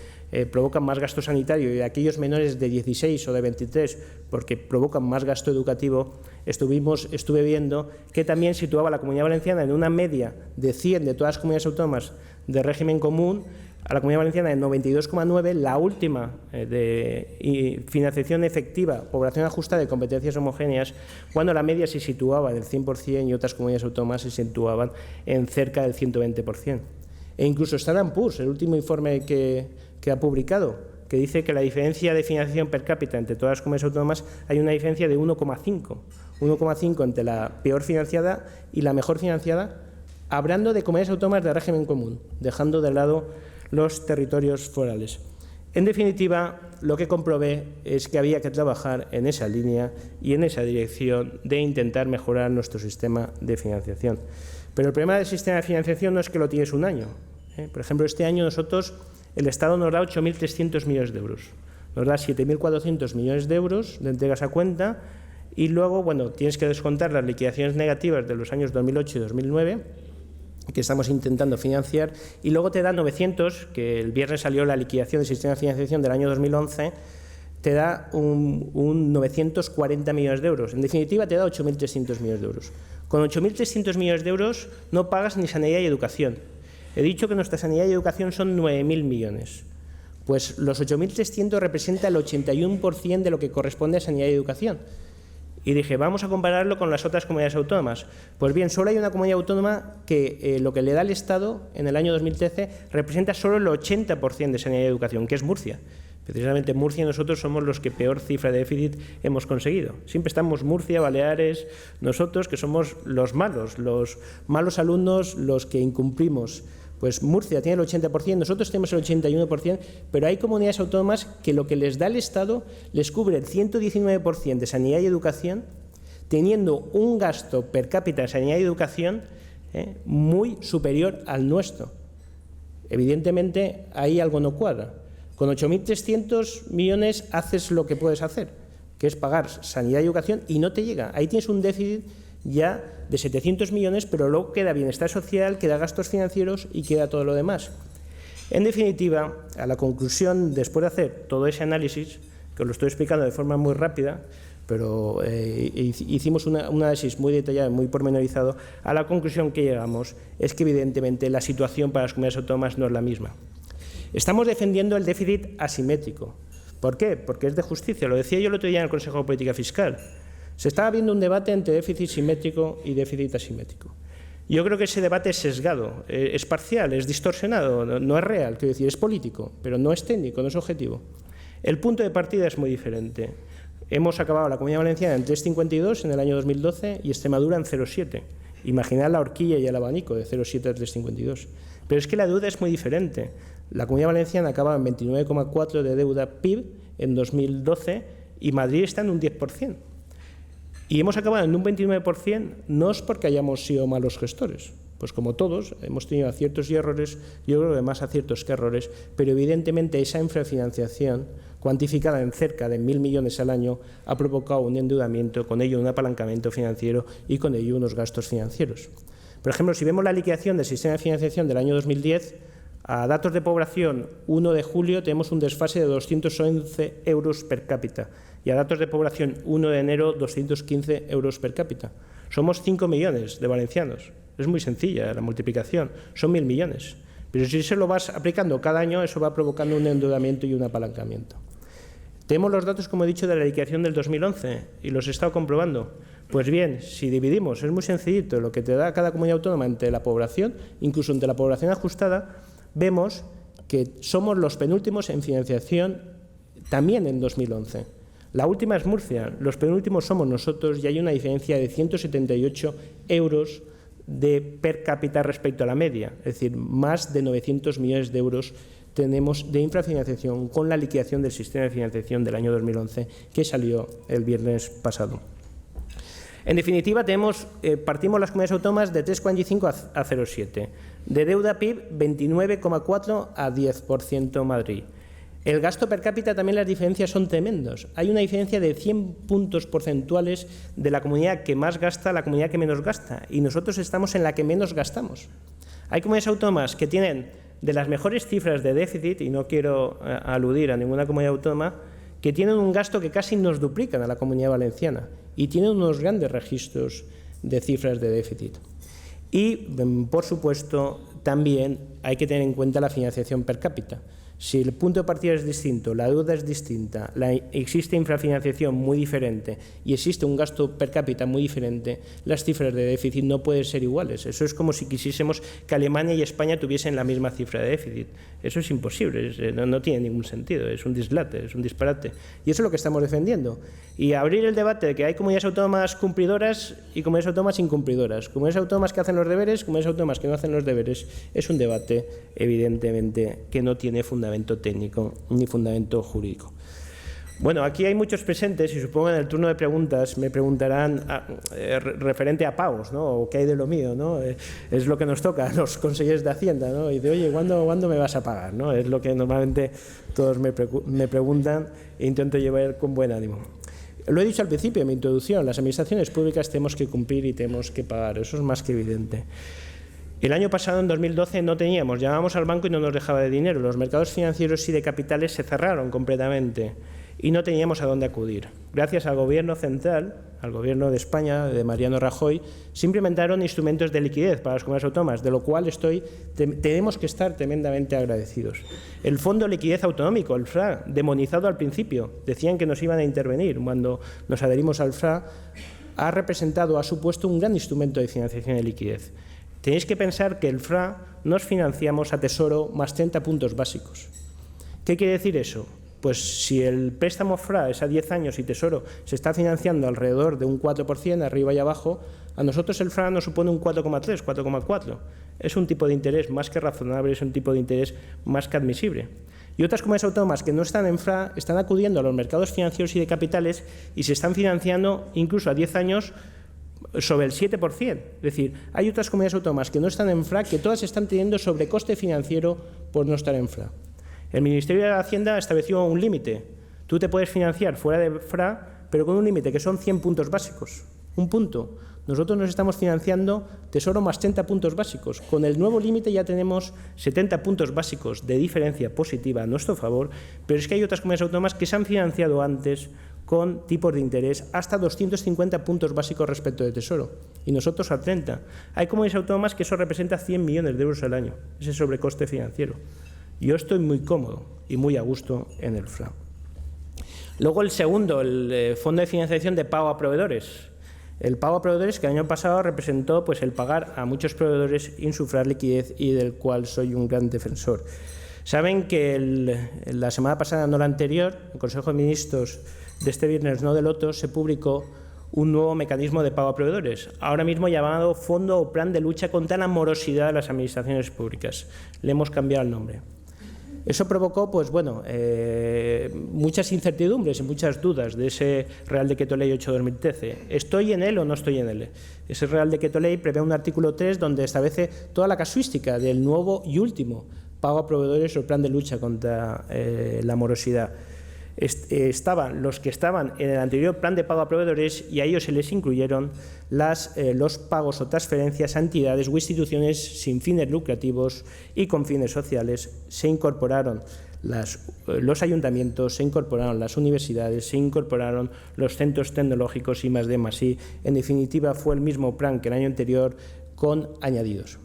provocan más gasto sanitario y aquellos menores de 16 o de 23 porque provocan más gasto educativo. Estuve viendo que también situaba a la Comunidad Valenciana en una media de 100 de todas las comunidades autónomas de régimen común, a la Comunidad Valenciana en 92,9, la última de financiación efectiva, población ajustada de competencias homogéneas, cuando la media se situaba en el 100% y otras comunidades autónomas se situaban en cerca del 120%. E incluso Standard & Poor's, el último informe que ha publicado, que dice que la diferencia de financiación per cápita entre todas las comunidades autónomas hay una diferencia de 1,5 entre la peor financiada y la mejor financiada, hablando de comunidades autónomas de régimen común, dejando de lado los territorios forales. En definitiva, lo que comprobé es que había que trabajar en esa línea y en esa dirección de intentar mejorar nuestro sistema de financiación. Pero el problema del sistema de financiación no es que lo tienes un año. Por ejemplo, este año el Estado nos da 8.300 millones de euros, nos da 7.400 millones de euros de entregas a cuenta y luego, bueno, tienes que descontar las liquidaciones negativas de los años 2008 y 2009, que estamos intentando financiar, y luego te da 900, que el viernes salió la liquidación del sistema de financiación del año 2011, te da un 940 millones de euros. En definitiva, te da 8.300 millones de euros. Con 8.300 millones de euros no pagas ni sanidad y educación. He dicho que nuestra sanidad y educación son 9.000 millones. Pues los 8.300 representa el 81% de lo que corresponde a sanidad y educación. Y dije, vamos a compararlo con las otras comunidades autónomas. Pues bien, solo hay una comunidad autónoma que lo que le da el Estado en el año 2013 representa solo el 80% de sanidad y educación, que es Murcia. Precisamente en Murcia nosotros somos los que peor cifra de déficit hemos conseguido. Siempre estamos Murcia, Baleares, nosotros que somos los malos alumnos, los que incumplimos. Pues Murcia tiene el 80%, nosotros tenemos el 81%, pero hay comunidades autónomas que lo que les da el Estado les cubre el 119% de sanidad y educación, teniendo un gasto per cápita en sanidad y educación muy superior al nuestro. Evidentemente, ahí algo no cuadra. Con 8.300 millones haces lo que puedes hacer, que es pagar sanidad y educación, y no te llega. Ahí tienes un déficit ya de 700 millones, pero luego queda bienestar social, queda gastos financieros y queda todo lo demás. En definitiva, a la conclusión, después de hacer todo ese análisis, que os lo estoy explicando de forma muy rápida, pero hicimos un análisis muy detallado, muy pormenorizado, a la conclusión que llegamos es que evidentemente la situación para las comunidades autónomas no es la misma. Estamos defendiendo el déficit asimétrico. ¿Por qué? Porque es de justicia. Lo decía yo el otro día en el Consejo de Política Fiscal. Se estaba viendo un debate entre déficit simétrico y déficit asimétrico. Yo creo que ese debate es sesgado, es parcial, es distorsionado, no es real, quiero decir, es político, pero no es técnico, no es objetivo. El punto de partida es muy diferente. Hemos acabado la Comunidad Valenciana en 3,52 en el año 2012 y Extremadura en 0,7. Imaginad la horquilla y el abanico de 0,7 a 3,52. Pero es que la deuda es muy diferente. La Comunidad Valenciana acaba en 29,4 de deuda PIB en 2012 y Madrid está en un 10%. Y hemos acabado en un 29%, no es porque hayamos sido malos gestores, pues como todos, hemos tenido aciertos y errores, yo creo que más aciertos que errores, pero evidentemente esa infrafinanciación, cuantificada en cerca de 1.000 millones al año, ha provocado un endeudamiento, con ello un apalancamiento financiero y con ello unos gastos financieros. Por ejemplo, si vemos la liquidación del sistema de financiación del año 2010, a datos de población 1 de julio tenemos un desfase de 211 euros per cápita y a datos de población 1 de enero 215 euros per cápita. Somos 5 millones de valencianos. Es muy sencilla la multiplicación, son 1.000 millones. Pero si se lo vas aplicando cada año, eso va provocando un endeudamiento y un apalancamiento. Tenemos los datos, como he dicho, de la liquidación del 2011 y los he estado comprobando. Pues bien, si dividimos, es muy sencillito, lo que te da cada comunidad autónoma entre la población, incluso entre la población ajustada, vemos que somos los penúltimos en financiación también en 2011. La última es Murcia, los penúltimos somos nosotros y hay una diferencia de 178 euros de per cápita respecto a la media, es decir, más de 900 millones de euros tenemos de infrafinanciación con la liquidación del sistema de financiación del año 2011 que salió el viernes pasado. En definitiva, partimos las comunidades autónomas de 3,45 a 0,7. De deuda PIB, 29,4 a 10% Madrid. El gasto per cápita también las diferencias son tremendos. Hay una diferencia de 100 puntos porcentuales de la comunidad que más gasta a la comunidad que menos gasta. Y nosotros estamos en la que menos gastamos. Hay comunidades autónomas que tienen de las mejores cifras de déficit, y no quiero aludir a ninguna comunidad autónoma, que tienen un gasto que casi nos duplican a la Comunidad Valenciana y tienen unos grandes registros de cifras de déficit. Y, por supuesto, también hay que tener en cuenta la financiación per cápita. Si el punto de partida es distinto, la deuda es distinta, existe infrafinanciación muy diferente y existe un gasto per cápita muy diferente, las cifras de déficit no pueden ser iguales. Eso es como si quisiésemos que Alemania y España tuviesen la misma cifra de déficit. Eso es imposible, no tiene ningún sentido, es un dislate, es un disparate. Y eso es lo que estamos defendiendo. Y abrir el debate de que hay comunidades autónomas cumplidoras y comunidades autónomas incumplidoras, comunidades autónomas que hacen los deberes, comunidades autónomas que no hacen los deberes, es un debate, evidentemente, que no tiene fundamento técnico ni fundamento jurídico. Bueno, aquí hay muchos presentes y supongo en el turno de preguntas me preguntarán referente a pagos, ¿no? O qué hay de lo mío, ¿no? Es lo que nos toca a los consejeros de Hacienda, ¿no? Y de, oye, ¿cuándo me vas a pagar? ¿No? Es lo que normalmente todos me preguntan e intento llevar con buen ánimo. Lo he dicho al principio en mi introducción, las administraciones públicas tenemos que cumplir y tenemos que pagar, eso es más que evidente. El año pasado, en 2012, no teníamos, llamábamos al banco y no nos dejaba de dinero, los mercados financieros y de capitales se cerraron completamente y no teníamos a dónde acudir. Gracias al Gobierno central, al Gobierno de España, de Mariano Rajoy, se implementaron instrumentos de liquidez para las comunidades autónomas, de lo cual tenemos que estar tremendamente agradecidos. El Fondo de Liquidez Autonómico, el FRA, demonizado al principio, decían que nos iban a intervenir. Cuando nos adherimos al FRA, ha supuesto un gran instrumento de financiación de liquidez. Tenéis que pensar que el FRA nos financiamos a Tesoro más 30 puntos básicos. ¿Qué quiere decir eso? Pues si el préstamo FRA es a 10 años y Tesoro se está financiando alrededor de un 4%, arriba y abajo, a nosotros el FRA nos supone un 4,3, 4,4. Es un tipo de interés más que razonable, es un tipo de interés más que admisible. Y otras comunidades autónomas que no están en FRA están acudiendo a los mercados financieros y de capitales y se están financiando incluso a 10 años sobre el 7%. Es decir, hay otras comunidades autónomas que no están en FRA que todas están teniendo sobrecoste financiero por no estar en FRA. El Ministerio de Hacienda estableció un límite. Tú te puedes financiar fuera de FRA, pero con un límite que son 100 puntos básicos. Un punto. Nosotros nos estamos financiando Tesoro más 30 puntos básicos. Con el nuevo límite ya tenemos 70 puntos básicos de diferencia positiva a nuestro favor, pero es que hay otras comunidades autónomas que se han financiado antes con tipos de interés hasta 250 puntos básicos respecto de Tesoro, y nosotros a 30. Hay comunidades autónomas que eso representa 100 millones de euros al año, ese sobrecoste financiero. Yo estoy muy cómodo y muy a gusto en el FRA. Luego el segundo, el Fondo de Financiación de Pago a Proveedores. El pago a proveedores, que el año pasado representó pues, el pagar a muchos proveedores, insuflar liquidez, y del cual soy un gran defensor. Saben que la semana pasada, no la anterior, en el Consejo de Ministros de este viernes, no del otro, se publicó un nuevo mecanismo de pago a proveedores, ahora mismo llamado Fondo o Plan de Lucha contra la Morosidad de las Administraciones Públicas. Le hemos cambiado el nombre. Eso provocó pues, bueno, muchas incertidumbres y muchas dudas de ese Real Decreto Ley 8/2013. ¿Estoy en él o no estoy en él? Ese Real Decreto Ley prevé un artículo 3 donde establece toda la casuística del nuevo y último pago a proveedores o plan de lucha contra la morosidad. Estaban los que estaban en el anterior plan de pago a proveedores, y a ellos se les incluyeron los pagos o transferencias a entidades o instituciones sin fines lucrativos y con fines sociales. Se incorporaron los ayuntamientos, se incorporaron las universidades, se incorporaron los centros tecnológicos I+D+I. En definitiva, fue el mismo plan que el año anterior con añadidos.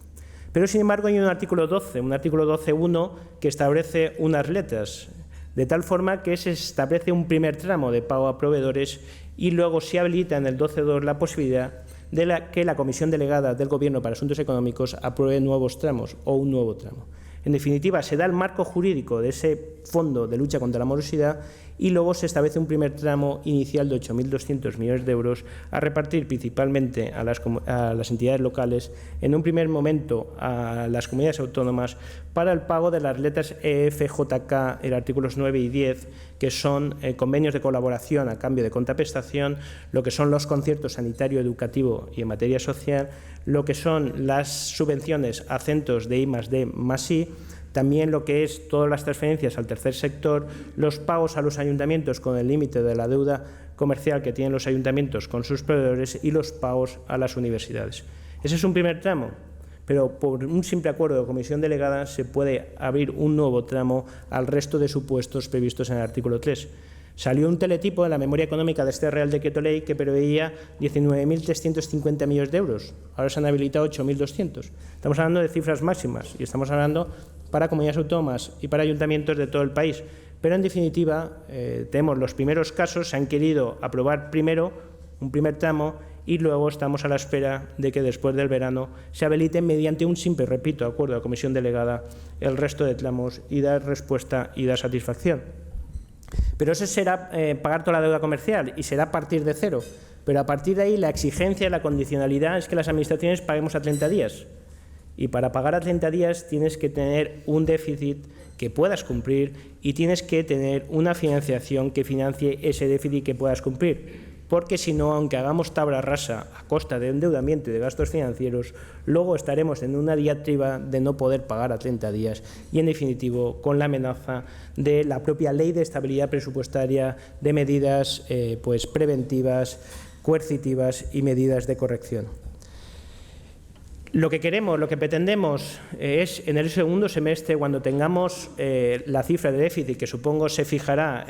Pero, sin embargo, hay un artículo 12.1, que establece unas letras, de tal forma que se establece un primer tramo de pago a proveedores y luego se habilita en el 12.2 la posibilidad de que la Comisión Delegada del Gobierno para Asuntos Económicos apruebe nuevos tramos o un nuevo tramo. En definitiva, se da el marco jurídico de ese fondo de lucha contra la morosidad y luego se establece un primer tramo inicial de 8.200 millones de euros a repartir principalmente a las entidades locales, en un primer momento a las comunidades autónomas, para el pago de las letras EFJK, en artículos 9 y 10, que son convenios de colaboración a cambio de contraprestación, lo que son los conciertos sanitario, educativo y en materia social, lo que son las subvenciones a centros de I+D+I, también lo que es todas las transferencias al tercer sector, los pagos a los ayuntamientos con el límite de la deuda comercial que tienen los ayuntamientos con sus proveedores y los pagos a las universidades. Ese es un primer tramo, pero por un simple acuerdo de comisión delegada se puede abrir un nuevo tramo al resto de supuestos previstos en el artículo 3. Salió un teletipo en la memoria económica de este Real Decreto Ley que preveía 19.350 millones de euros. Ahora se han habilitado 8.200. Estamos hablando de cifras máximas y estamos hablando para comunidades autónomas y para ayuntamientos de todo el país. Pero, en definitiva, tenemos los primeros casos, se han querido aprobar primero un primer tramo y luego estamos a la espera de que después del verano se habiliten mediante un simple, repito, acuerdo de comisión delegada el resto de tramos y dar respuesta y dar satisfacción. Pero eso será pagar toda la deuda comercial y será a partir de cero. Pero a partir de ahí la exigencia y la condicionalidad es que las administraciones paguemos a 30 días. Y para pagar a 30 días tienes que tener un déficit que puedas cumplir y tienes que tener una financiación que financie ese déficit que puedas cumplir. Porque si no, aunque hagamos tabla rasa a costa de endeudamiento y de gastos financieros, luego estaremos en una diatriba de no poder pagar a 30 días y, en definitivo, con la amenaza de la propia Ley de Estabilidad Presupuestaria, de medidas pues preventivas, coercitivas y medidas de corrección. Lo que queremos, lo que pretendemos es, en el segundo semestre, cuando tengamos la cifra de déficit, que supongo se fijará,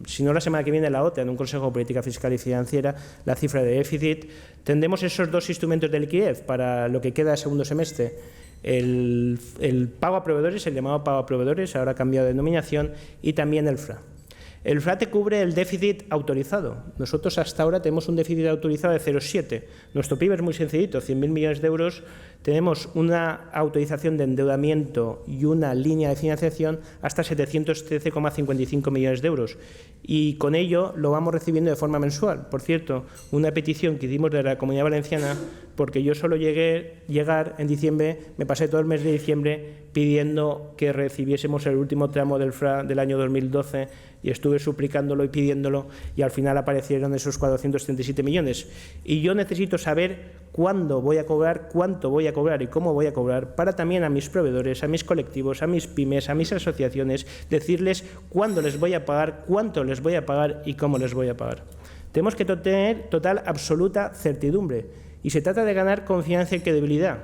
si no la semana que viene, la otra, en un Consejo de Política Fiscal y Financiera, la cifra de déficit, tendremos esos dos instrumentos de liquidez para lo que queda del segundo semestre. El pago a proveedores, el llamado pago a proveedores, ahora ha cambiado de denominación, y también el FRA. El FRA te cubre el déficit autorizado. Nosotros hasta ahora tenemos un déficit autorizado de 0,7. Nuestro PIB es muy sencillito, 100.000 millones de euros. Tenemos una autorización de endeudamiento y una línea de financiación hasta 713,55 millones de euros. Y con ello lo vamos recibiendo de forma mensual. Por cierto, una petición que hicimos de la Comunidad Valenciana, porque yo solo llegar en diciembre, me pasé todo el mes de diciembre pidiendo que recibiésemos el último tramo del FRA del año 2012 y estuve suplicándolo y pidiéndolo y al final aparecieron esos 437 millones. Y yo necesito saber cuándo voy a cobrar, cuánto voy a cobrar y cómo voy a cobrar para también a mis proveedores, a mis colectivos, a mis pymes, a mis asociaciones, decirles cuándo les voy a pagar, cuánto les voy a pagar y cómo les voy a pagar. Tenemos que tener total, absoluta certidumbre y se trata de ganar confianza y credibilidad.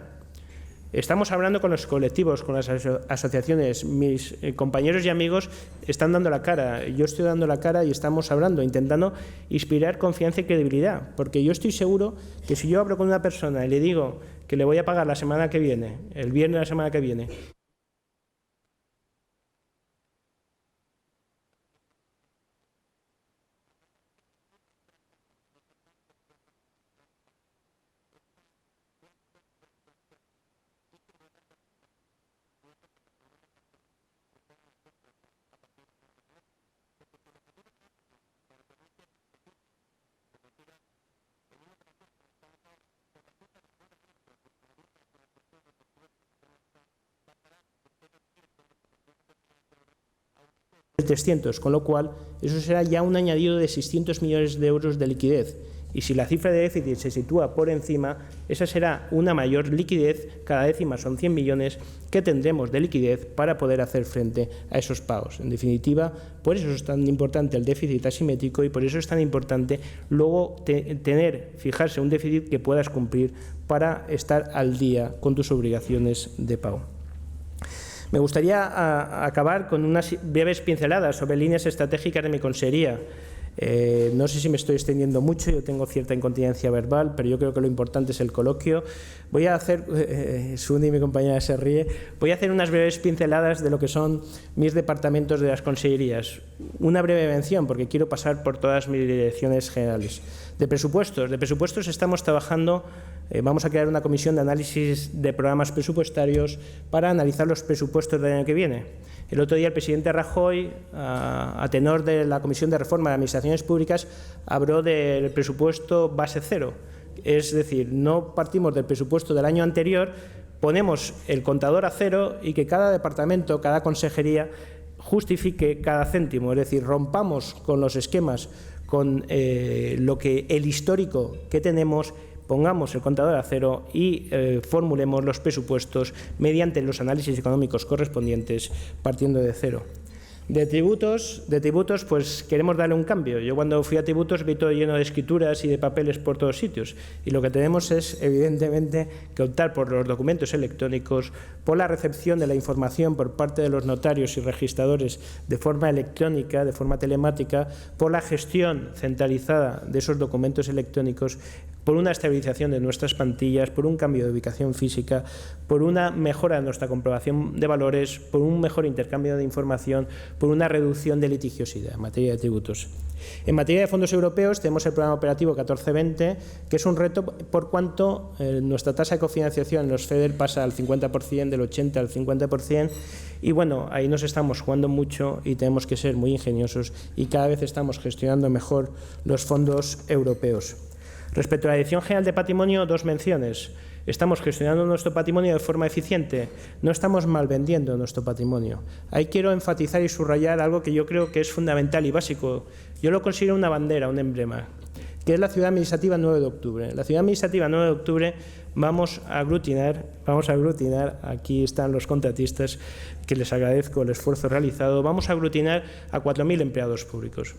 Estamos hablando con los colectivos, con las asociaciones, mis compañeros y amigos están dando la cara, yo estoy dando la cara y estamos hablando, intentando inspirar confianza y credibilidad, porque yo estoy seguro que si yo hablo con una persona y le digo que le voy a pagar la semana que viene, el viernes de la semana que viene, 300, con lo cual eso será ya un añadido de 600 millones de euros de liquidez. Y si la cifra de déficit se sitúa por encima, esa será una mayor liquidez, cada décima son 100 millones que tendremos de liquidez para poder hacer frente a esos pagos. En definitiva, por eso es tan importante el déficit asimétrico y por eso es tan importante luego fijarse un déficit que puedas cumplir para estar al día con tus obligaciones de pago. Me gustaría acabar con unas breves pinceladas sobre líneas estratégicas de mi consejería. No sé si me estoy extendiendo mucho, yo tengo cierta incontinencia verbal, pero yo creo que lo importante es el coloquio. Voy a hacer, Suni, mi compañera, se ríe, voy a hacer unas breves pinceladas de lo que son mis departamentos de las consejerías. Una breve mención, porque quiero pasar por todas mis direcciones generales. De presupuestos estamos trabajando, vamos a crear una comisión de análisis de programas presupuestarios para analizar los presupuestos del año que viene. El otro día el presidente Rajoy, a tenor de la Comisión de Reforma de Administraciones Públicas, habló del presupuesto base cero. Es decir, no partimos del presupuesto del año anterior, ponemos el contador a cero y que cada departamento, cada consejería justifique cada céntimo. Es decir, rompamos con los esquemas, con el histórico que tenemos, pongamos el contador a cero y formulemos los presupuestos mediante los análisis económicos correspondientes partiendo de cero. De tributos, pues queremos darle un cambio. Yo cuando fui a tributos vi todo lleno de escrituras y de papeles por todos sitios y lo que tenemos es evidentemente que optar por los documentos electrónicos, por la recepción de la información por parte de los notarios y registradores de forma electrónica, de forma telemática, por la gestión centralizada de esos documentos electrónicos, por una estabilización de nuestras plantillas, por un cambio de ubicación física, por una mejora de nuestra comprobación de valores, por un mejor intercambio de información, por una reducción de litigiosidad en materia de tributos. En materia de fondos europeos tenemos el programa operativo 1420, que es un reto por cuanto nuestra tasa de cofinanciación en los FEDER pasa al 50%, del 80% al 50%, y bueno, ahí nos estamos jugando mucho y tenemos que ser muy ingeniosos y cada vez estamos gestionando mejor los fondos europeos. Respecto a la Dirección General de Patrimonio, dos menciones. Estamos gestionando nuestro patrimonio de forma eficiente, no estamos malvendiendo nuestro patrimonio. Ahí quiero enfatizar y subrayar algo que yo creo que es fundamental y básico. Yo lo considero una bandera, un emblema, que es la Ciudad Administrativa 9 de octubre. La Ciudad Administrativa 9 de octubre vamos a aglutinar, aquí están los contratistas, que les agradezco el esfuerzo realizado, vamos a aglutinar a 4.000 empleados públicos.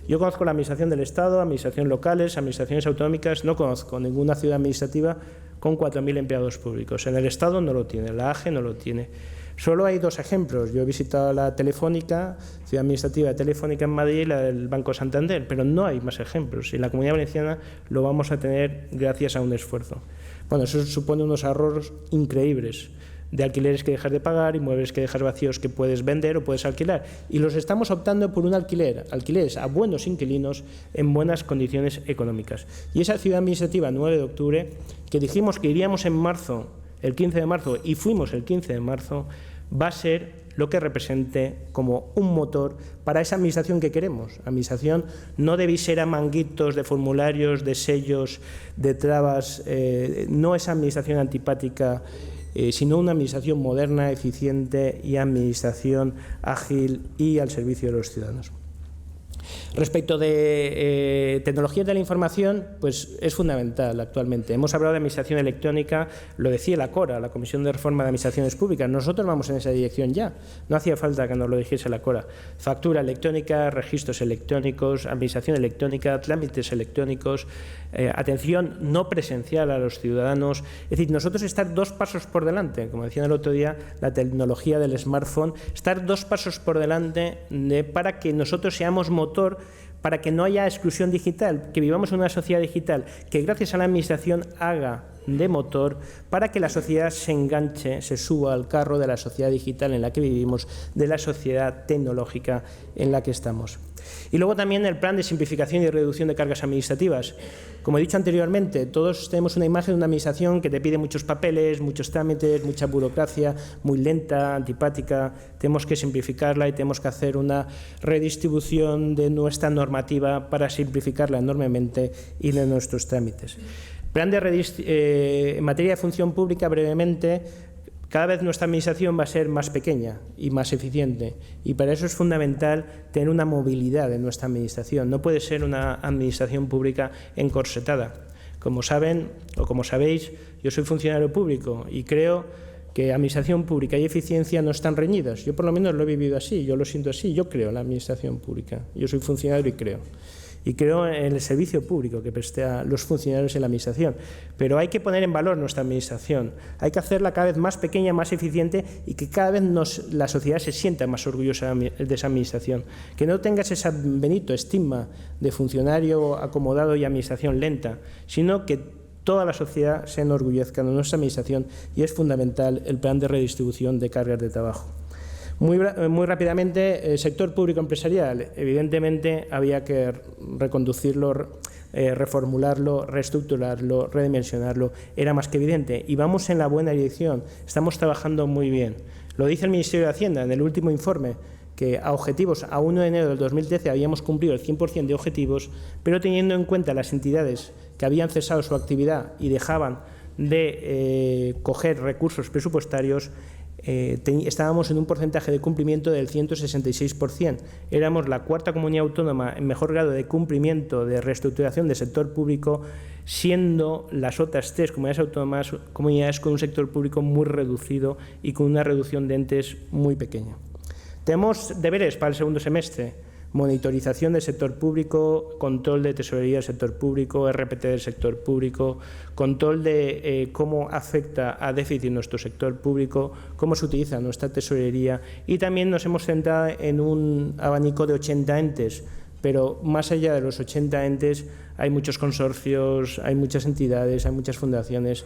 Yo conozco la Administración del Estado, Administraciones locales, Administraciones autonómicas, no conozco ninguna ciudad administrativa con 4.000 empleados públicos. En el Estado no lo tiene, la AGE no lo tiene. Solo hay dos ejemplos. Yo he visitado la Telefónica, Ciudad Administrativa de Telefónica en Madrid y la del Banco Santander, pero no hay más ejemplos. Y en la Comunidad Valenciana lo vamos a tener gracias a un esfuerzo. Bueno, eso supone unos ahorros increíbles de alquileres que dejas de pagar, inmuebles que dejas vacíos que puedes vender o puedes alquilar. Y los estamos optando por un alquileres a buenos inquilinos en buenas condiciones económicas. Y esa Ciudad Administrativa 9 de octubre, que dijimos que iríamos en marzo, el 15 de marzo, y fuimos el 15 de marzo, va a ser lo que represente como un motor para esa administración que queremos. Administración no de visera, manguitos, de formularios, de sellos, de trabas, no esa administración antipática, sino una administración moderna, eficiente y administración ágil y al servicio de los ciudadanos. Respecto de tecnologías de la información, pues es fundamental actualmente. Hemos hablado de administración electrónica, lo decía la CORA, la Comisión de Reforma de Administraciones Públicas. Nosotros vamos en esa dirección ya. No hacía falta que nos lo dijese la CORA. Factura electrónica, registros electrónicos, administración electrónica, trámites electrónicos, atención no presencial a los ciudadanos. Es decir, nosotros estar dos pasos por delante, como decían el otro día, la tecnología del smartphone, estar dos pasos por delante para que nosotros seamos motor, para que no haya exclusión digital, que vivamos en una sociedad digital, que gracias a la Administración haga de motor para que la sociedad se enganche, se suba al carro de la sociedad digital en la que vivimos, de la sociedad tecnológica en la que estamos. Y luego también el plan de simplificación y reducción de cargas administrativas. Como he dicho anteriormente, todos tenemos una imagen de una administración que te pide muchos papeles, muchos trámites, mucha burocracia, muy lenta, antipática. Tenemos que simplificarla y tenemos que hacer una redistribución de nuestra normativa para simplificarla enormemente y de nuestros trámites. Plan de en materia de función pública, brevemente, Cada vez nuestra administración va a ser más pequeña y más eficiente, y para eso es fundamental tener una movilidad en nuestra administración. No puede ser una administración pública encorsetada. Como saben o como sabéis, yo soy funcionario público y creo que administración pública y eficiencia no están reñidas. Yo por lo menos lo he vivido así, yo lo siento así, yo creo en la administración pública. Yo soy funcionario y creo. Y creo en el servicio público que prestan los funcionarios en la administración. Pero hay que poner en valor nuestra administración. Hay que hacerla cada vez más pequeña, más eficiente y que cada vez la sociedad se sienta más orgullosa de esa administración. Que no tengas ese benito estigma de funcionario acomodado y administración lenta, sino que toda la sociedad se enorgullezca de nuestra administración, y es fundamental el plan de redistribución de cargas de trabajo. Muy rápidamente, el sector público empresarial, evidentemente había que reconducirlo, reformularlo, reestructurarlo, redimensionarlo, era más que evidente, y vamos en la buena dirección, estamos trabajando muy bien. Lo dice el Ministerio de Hacienda en el último informe, que a objetivos a 1 de enero del 2013 habíamos cumplido el 100% de objetivos, pero teniendo en cuenta las entidades que habían cesado su actividad y dejaban de coger recursos presupuestarios, estábamos en un porcentaje de cumplimiento del 166%. Éramos la cuarta comunidad autónoma en mejor grado de cumplimiento de reestructuración del sector público, siendo las otras 3 comunidades autónomas comunidades con un sector público muy reducido y con una reducción de entes muy pequeña. Tenemos deberes para el segundo semestre: monitorización del sector público, control de tesorería del sector público, RPT del sector público, control de cómo afecta a déficit nuestro sector público, cómo se utiliza nuestra tesorería, y también nos hemos centrado en un abanico de 80 entes, pero más allá de los 80 entes hay muchos consorcios, hay muchas entidades, hay muchas fundaciones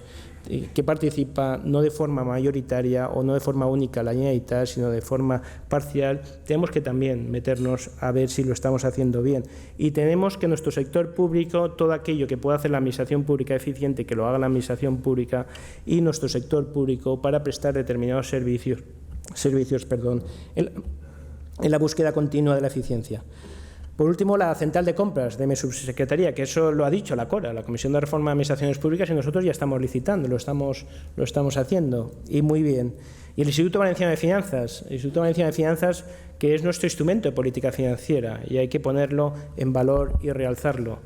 que participan no de forma mayoritaria o no de forma única la Generalitat, sino de forma parcial. Tenemos que también meternos a ver si lo estamos haciendo bien, y tenemos que nuestro sector público, todo aquello que pueda hacer la administración pública eficiente, que lo haga la administración pública y nuestro sector público para prestar determinados servicios en la búsqueda continua de la eficiencia. Por último, la central de compras de mi subsecretaría, que eso lo ha dicho la CORA, la Comisión de Reforma de Administraciones Públicas, y nosotros ya estamos licitando, lo estamos haciendo, y muy bien. Y el Instituto Valenciano de Finanzas, que es nuestro instrumento de política financiera, y hay que ponerlo en valor y realzarlo.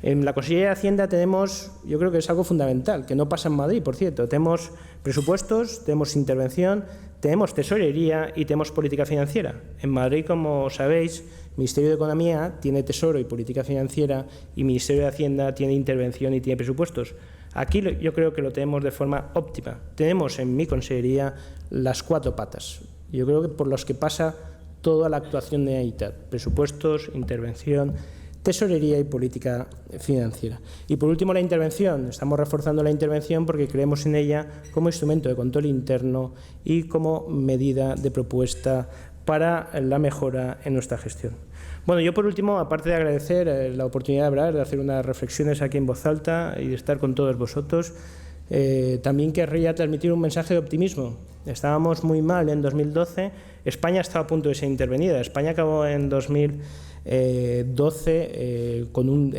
En la Consellería de Hacienda tenemos, yo creo que es algo fundamental, que no pasa en Madrid, por cierto. Tenemos presupuestos, tenemos intervención, tenemos tesorería y tenemos política financiera. En Madrid, como sabéis, Ministerio de Economía tiene Tesoro y Política Financiera, y Ministerio de Hacienda tiene Intervención y tiene Presupuestos. Aquí yo creo que lo tenemos de forma óptima. Tenemos en mi consellería las 4 patas. Yo creo que por las que pasa toda la actuación de Generalitat: presupuestos, intervención, tesorería y política financiera. Y por último, la intervención. Estamos reforzando la intervención porque creemos en ella como instrumento de control interno y como medida de propuesta para la mejora en nuestra gestión. Bueno, yo por último, aparte de agradecer la oportunidad de hablar, de hacer unas reflexiones aquí en voz alta y de estar con todos vosotros, también querría transmitir un mensaje de optimismo. Estábamos muy mal en 2012, España estaba a punto de ser intervenida. España acabó en 2011 con un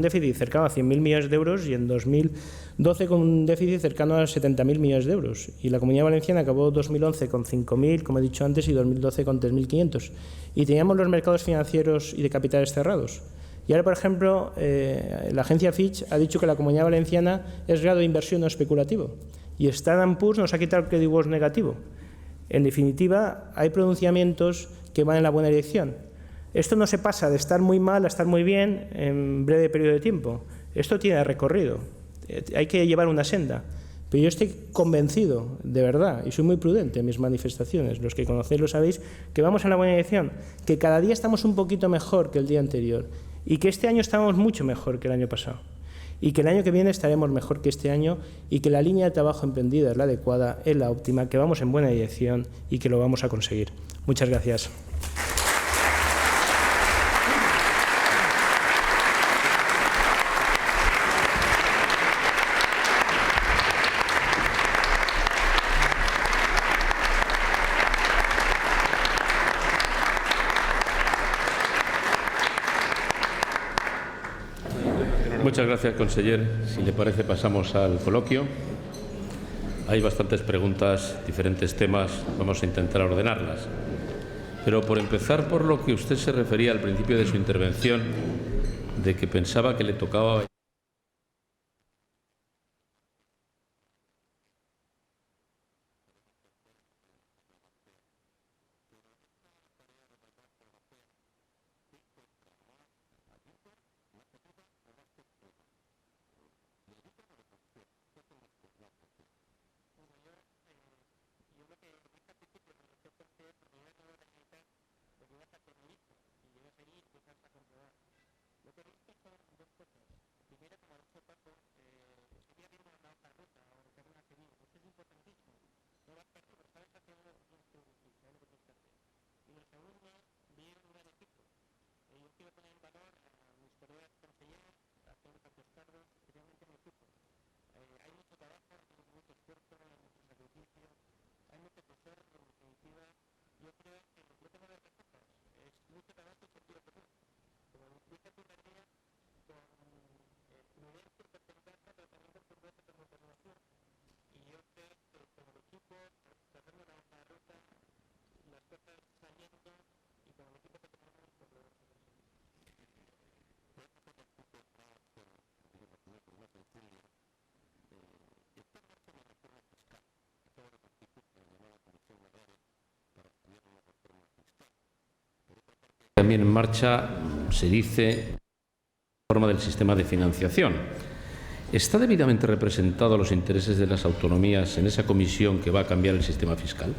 déficit cercano a 100.000 millones de euros y en 2012 con un déficit cercano a 70.000 millones de euros. Y la Comunidad Valenciana acabó 2011 con 5.000, como he dicho antes, y 2012 con 3.500. Y teníamos los mercados financieros y de capitales cerrados. Y ahora, por ejemplo, la agencia Fitch ha dicho que la Comunidad Valenciana es grado de inversión no especulativo. Y Standard & Poor's nos ha quitado el credit worth negativo. En definitiva, hay pronunciamientos que van en la buena dirección. Esto no se pasa de estar muy mal a estar muy bien en breve periodo de tiempo. Esto tiene recorrido. Hay que llevar una senda. Pero yo estoy convencido, de verdad, y soy muy prudente en mis manifestaciones, los que conocéis lo sabéis, que vamos en la buena dirección, que cada día estamos un poquito mejor que el día anterior y que este año estamos mucho mejor que el año pasado y que el año que viene estaremos mejor que este año y que la línea de trabajo emprendida es la adecuada, es la óptima, que vamos en buena dirección y que lo vamos a conseguir. Muchas gracias.
Muchas gracias, conseller. Si le parece, pasamos al coloquio. hay bastantes preguntas, diferentes temas, vamos a intentar ordenarlas. Pero por empezar por lo que usted se refería al principio de su intervención, de que pensaba que le tocaba... También en marcha, se dice, la reforma del sistema de financiación. ¿Está debidamente representado los intereses de las autonomías en esa comisión que va a cambiar el sistema fiscal?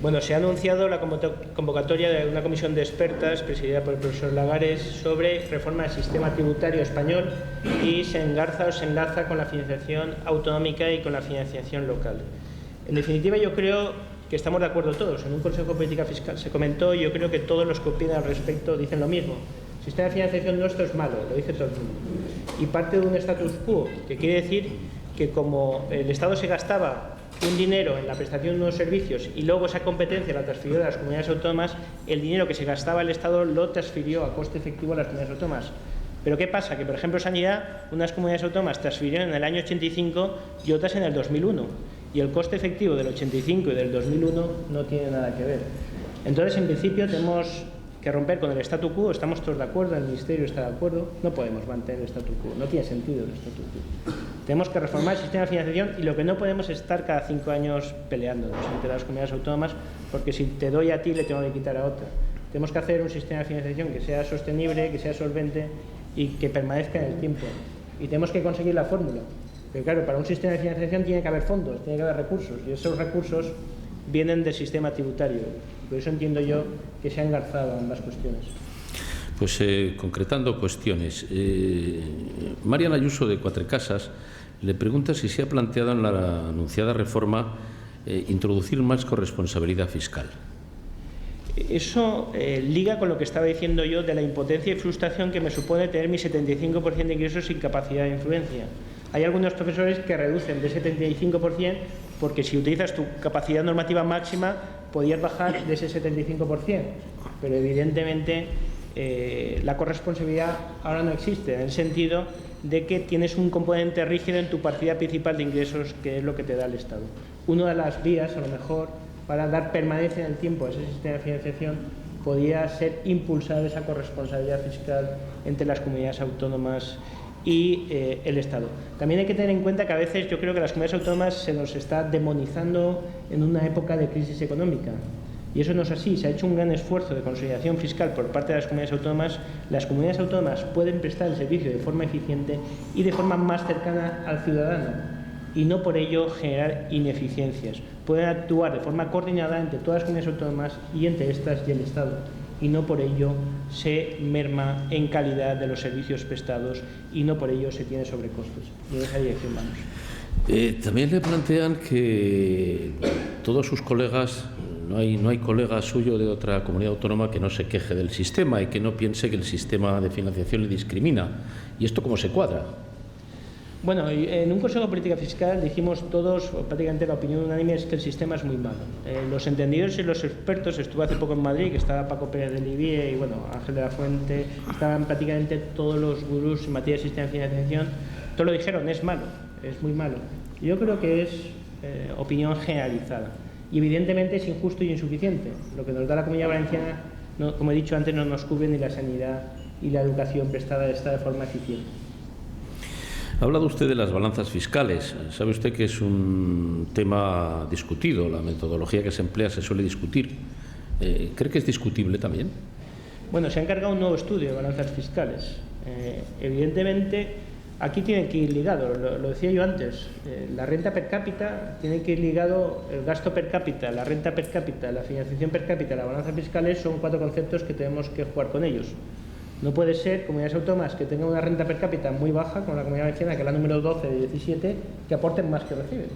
Bueno, se ha anunciado la convocatoria de una comisión de expertas presidida por el profesor Lagares sobre reforma del sistema tributario español y se engarza o se enlaza con la financiación autonómica y con la financiación local. En definitiva, yo creo que estamos de acuerdo todos. En un Consejo de Política Fiscal se comentó y yo creo que todos los que opinan al respecto dicen lo mismo. El sistema de financiación nuestro es malo, lo dice todo el mundo. Y parte de un status quo, que quiere decir que como el Estado se gastaba un dinero en la prestación de unos servicios y luego esa competencia la transfirió a las comunidades autónomas, el dinero que se gastaba el Estado lo transfirió a coste efectivo a las comunidades autónomas. Pero ¿qué pasa? Que, por ejemplo, sanidad, unas comunidades autónomas transfirieron en el año 85 y otras en el 2001. Y el coste efectivo del 85 y del 2001 no tiene nada que ver. Entonces, en principio, tenemos que romper con el statu quo. Estamos todos de acuerdo, el Ministerio está de acuerdo. No podemos mantener el statu quo, no tiene sentido el statu quo. Tenemos que reformar el sistema de financiación y lo que no podemos es estar cada 5 años peleándonos entre las comunidades autónomas, porque si te doy a ti, le tengo que quitar a otra. Tenemos que hacer un sistema de financiación que sea sostenible, que sea solvente y que permanezca en el tiempo. Y tenemos que conseguir la fórmula. Pero claro, para un sistema de financiación tiene que haber fondos, tiene que haber recursos, y esos recursos vienen del sistema tributario. Por eso entiendo yo que se han engarzado ambas cuestiones.
Pues concretando cuestiones, Marian Ayuso de Cuatrecasas le pregunta si se ha planteado en la anunciada reforma introducir más corresponsabilidad fiscal.
Eso liga con lo que estaba diciendo yo de la impotencia y frustración que me supone tener mi 75% de ingresos sin capacidad de influencia. Hay algunos profesores que reducen de ese 75% porque si utilizas tu capacidad normativa máxima podías bajar de ese 75%, pero evidentemente la corresponsabilidad ahora no existe, en el sentido de que tienes un componente rígido en tu partida principal de ingresos, que es lo que te da el Estado. Una de las vías, a lo mejor, para dar permanencia en el tiempo a ese sistema de financiación podría ser impulsar esa corresponsabilidad fiscal entre las comunidades autónomas y el Estado. También hay que tener en cuenta que a veces yo creo que las comunidades autónomas se nos está demonizando en una época de crisis económica. Y eso no es así. Se ha hecho un gran esfuerzo de consolidación fiscal por parte de las comunidades autónomas. Las comunidades autónomas pueden prestar el servicio de forma eficiente y de forma más cercana al ciudadano, y no por ello generar ineficiencias. Pueden actuar de forma coordinada entre todas las comunidades autónomas y entre estas y el Estado, y no por ello se merma en calidad de los servicios prestados y no por ello se tiene sobrecostos. Y en esa dirección vamos.
También le plantean que todos sus colegas, no hay colega suyo de otra comunidad autónoma que no se queje del sistema y que no piense que el sistema de financiación le discrimina. ¿Y esto cómo se cuadra?
Bueno, en un Consejo de Política Fiscal dijimos todos, o prácticamente la opinión unánime es que el sistema es muy malo. Los entendidos y los expertos, estuve hace poco en Madrid, que estaba Paco Pérez del IBIE y bueno, Ángel de la Fuente, estaban prácticamente todos los gurús en materia de sistema de financiación, todos lo dijeron, es malo, es muy malo. Yo creo que es opinión generalizada. Y evidentemente es injusto y insuficiente. Lo que nos da la Comunidad Valenciana, no, como he dicho antes, no nos cubre ni la sanidad y la educación prestada está de forma eficiente.
Ha hablado usted de las balanzas fiscales. Sabe usted que es un tema discutido. La metodología que se emplea se suele discutir. ¿Cree que es discutible también?
Bueno, se ha encargado un nuevo estudio de balanzas fiscales. Evidentemente, aquí tiene que ir ligado, lo decía yo antes, la renta per cápita tiene que ir ligado, el gasto per cápita, la renta per cápita, la financiación per cápita, las balanzas fiscales son 4 conceptos que tenemos que jugar con ellos. No puede ser comunidades autónomas que tengan una renta per cápita muy baja, como la Comunidad Valenciana, que es la número 12 de 17, que aporten más que reciben.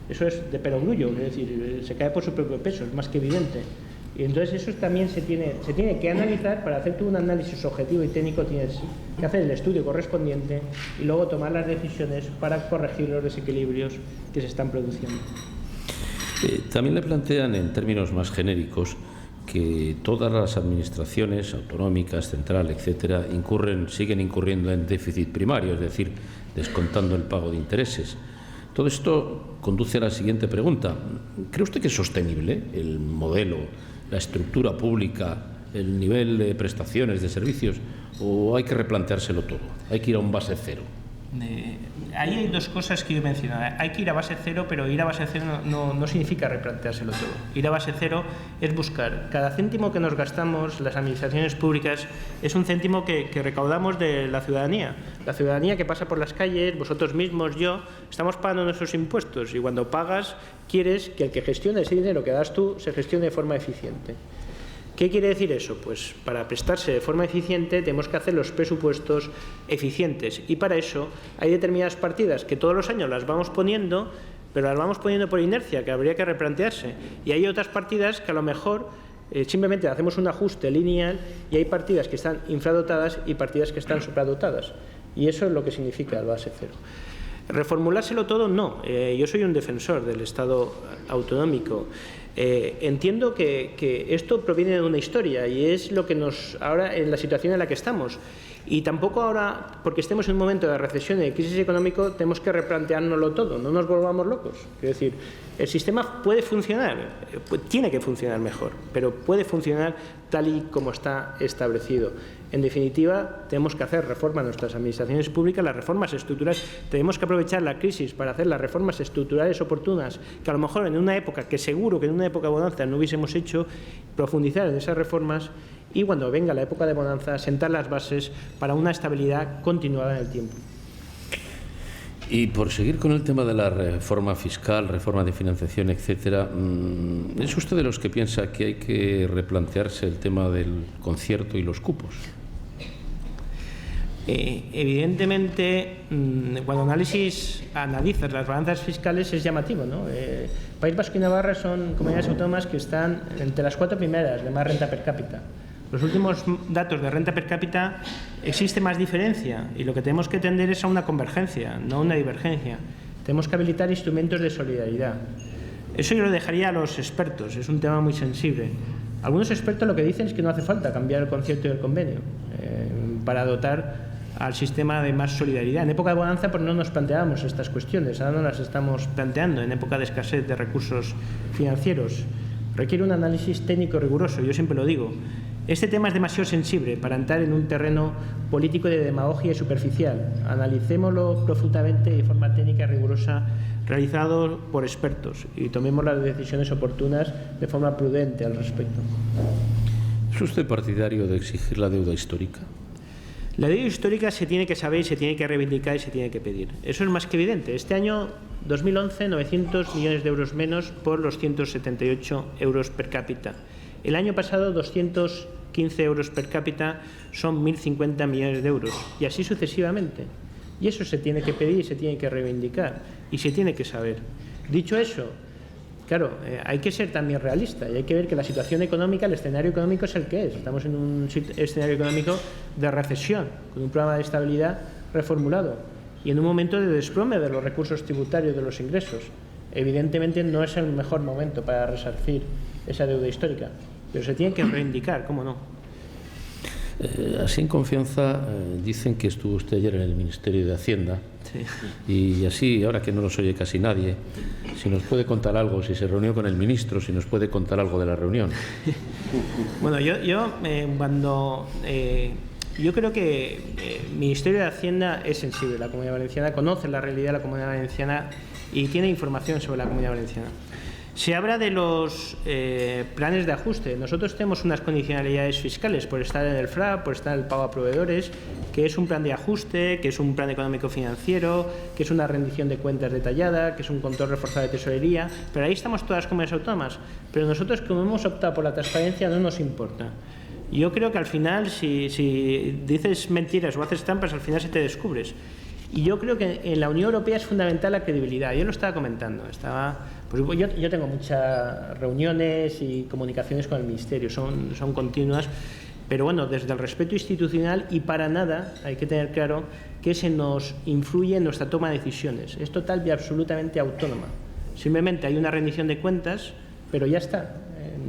Eso es de perogrullo, es decir, se cae por su propio peso, es más que evidente. Y entonces eso también se tiene que analizar. Para hacer tú un análisis objetivo y técnico tienes que hacer el estudio correspondiente y luego tomar las decisiones para corregir los desequilibrios que se están produciendo.
También le plantean en términos más genéricos que todas las administraciones autonómicas, central, etcétera, siguen incurriendo en déficit primario, es decir, descontando el pago de intereses. Todo esto conduce a la siguiente pregunta. ¿Cree usted que es sostenible el modelo, la estructura pública, el nivel de prestaciones, de servicios, o hay que replanteárselo todo? ¿Hay que ir a un base cero?
Ahí hay dos cosas que yo menciono. Hay que ir a base cero, pero ir a base cero no significa replanteárselo todo. Ir a base cero es buscar cada céntimo que nos gastamos las administraciones públicas es un céntimo que recaudamos de la ciudadanía. La ciudadanía que pasa por las calles, vosotros mismos, yo, estamos pagando nuestros impuestos y cuando pagas quieres que el que gestione ese dinero que das tú se gestione de forma eficiente. ¿Qué quiere decir eso? Pues para prestarse de forma eficiente tenemos que hacer los presupuestos eficientes y para eso hay determinadas partidas que todos los años las vamos poniendo, pero las vamos poniendo por inercia, que habría que replantearse. Y hay otras partidas que a lo mejor simplemente hacemos un ajuste lineal y hay partidas que están infradotadas y partidas que están supradotadas. Y eso es lo que significa el base cero. Reformulárselo todo, no. Yo soy un defensor del Estado autonómico. Entiendo que esto proviene de una historia y es lo que ahora en la situación en la que estamos. Y tampoco ahora, porque estemos en un momento de recesión y de crisis económica, tenemos que replanteárnoslo todo, no nos volvamos locos. Quiero decir, el sistema puede funcionar, tiene que funcionar mejor, pero puede funcionar tal y como está establecido. En definitiva, tenemos que hacer reformas en nuestras administraciones públicas, las reformas estructurales. Tenemos que aprovechar la crisis para hacer las reformas estructurales oportunas, que a lo mejor en una época, que seguro que en una época de bonanza no hubiésemos hecho, profundizar en esas reformas y cuando venga la época de bonanza, sentar las bases para una estabilidad continuada en el tiempo.
Y por seguir con el tema de la reforma fiscal, reforma de financiación, etcétera, ¿es usted de los que piensa que hay que replantearse el tema del concierto y los cupos?
Evidentemente, cuando analizas las balanzas fiscales es llamativo, ¿no? País Vasco y Navarra son comunidades autónomas que están entre las 4 primeras de más renta per cápita. Los últimos datos de renta per cápita existe más diferencia y lo que tenemos que tender es a una convergencia, no a una divergencia. Tenemos que habilitar instrumentos de solidaridad. Eso yo lo dejaría a los expertos, es un tema muy sensible. Algunos expertos lo que dicen es que no hace falta cambiar el concierto y el convenio para dotar al sistema de más solidaridad. En época de bonanza pues no nos planteábamos estas cuestiones, ahora no las estamos planteando en época de escasez de recursos financieros. Requiere un análisis técnico riguroso, yo siempre lo digo. Este tema es demasiado sensible para entrar en un terreno político de demagogia y superficial. Analicémoslo profundamente y de forma técnica y rigurosa, realizado por expertos, y tomemos las decisiones oportunas de forma prudente al respecto.
¿Es usted partidario de exigir la deuda histórica?
La deuda histórica se tiene que saber, se tiene que reivindicar y se tiene que pedir. Eso es más que evidente. Este año 2011, 900 millones de euros menos por los 178 euros per cápita. El año pasado, 215 euros per cápita son 1.050 millones de euros, y así sucesivamente. Y eso se tiene que pedir y se tiene que reivindicar, y se tiene que saber. Dicho eso, claro, hay que ser también realista y hay que ver que la situación económica, el escenario económico es el que es. Estamos en un escenario económico de recesión, con un programa de estabilidad reformulado y en un momento de desplome de los recursos tributarios de los ingresos. Evidentemente no es el mejor momento para resarcir esa deuda histórica, pero se tiene que reivindicar, ¿cómo no?
Así en confianza, dicen que estuvo usted ayer en el Ministerio de Hacienda. Sí. Y así, ahora que no nos oye casi nadie, si nos puede contar algo, si se reunió con el ministro, si nos puede contar algo de la reunión.
Bueno, yo creo que el Ministerio de Hacienda es sensible. La Comunidad Valenciana conoce la realidad de la Comunidad Valenciana y tiene información sobre la Comunidad Valenciana. Se habla de los planes de ajuste. Nosotros tenemos unas condicionalidades fiscales por estar en el FRA, por estar en el pago a proveedores, que es un plan de ajuste, que es un plan económico-financiero, que es una rendición de cuentas detallada, que es un control reforzado de tesorería. Pero ahí estamos todas las comunidades autónomas. Pero nosotros, como hemos optado por la transparencia, no nos importa. Yo creo que al final, si dices mentiras o haces trampas, al final se te descubres. Y yo creo que en la Unión Europea es fundamental la credibilidad. Yo lo estaba comentando. Pues yo tengo muchas reuniones y comunicaciones con el Ministerio, son continuas, pero bueno, desde el respeto institucional y para nada hay que tener claro que se nos influye en nuestra toma de decisiones. Es total y absolutamente autónoma. Simplemente hay una rendición de cuentas, pero ya está.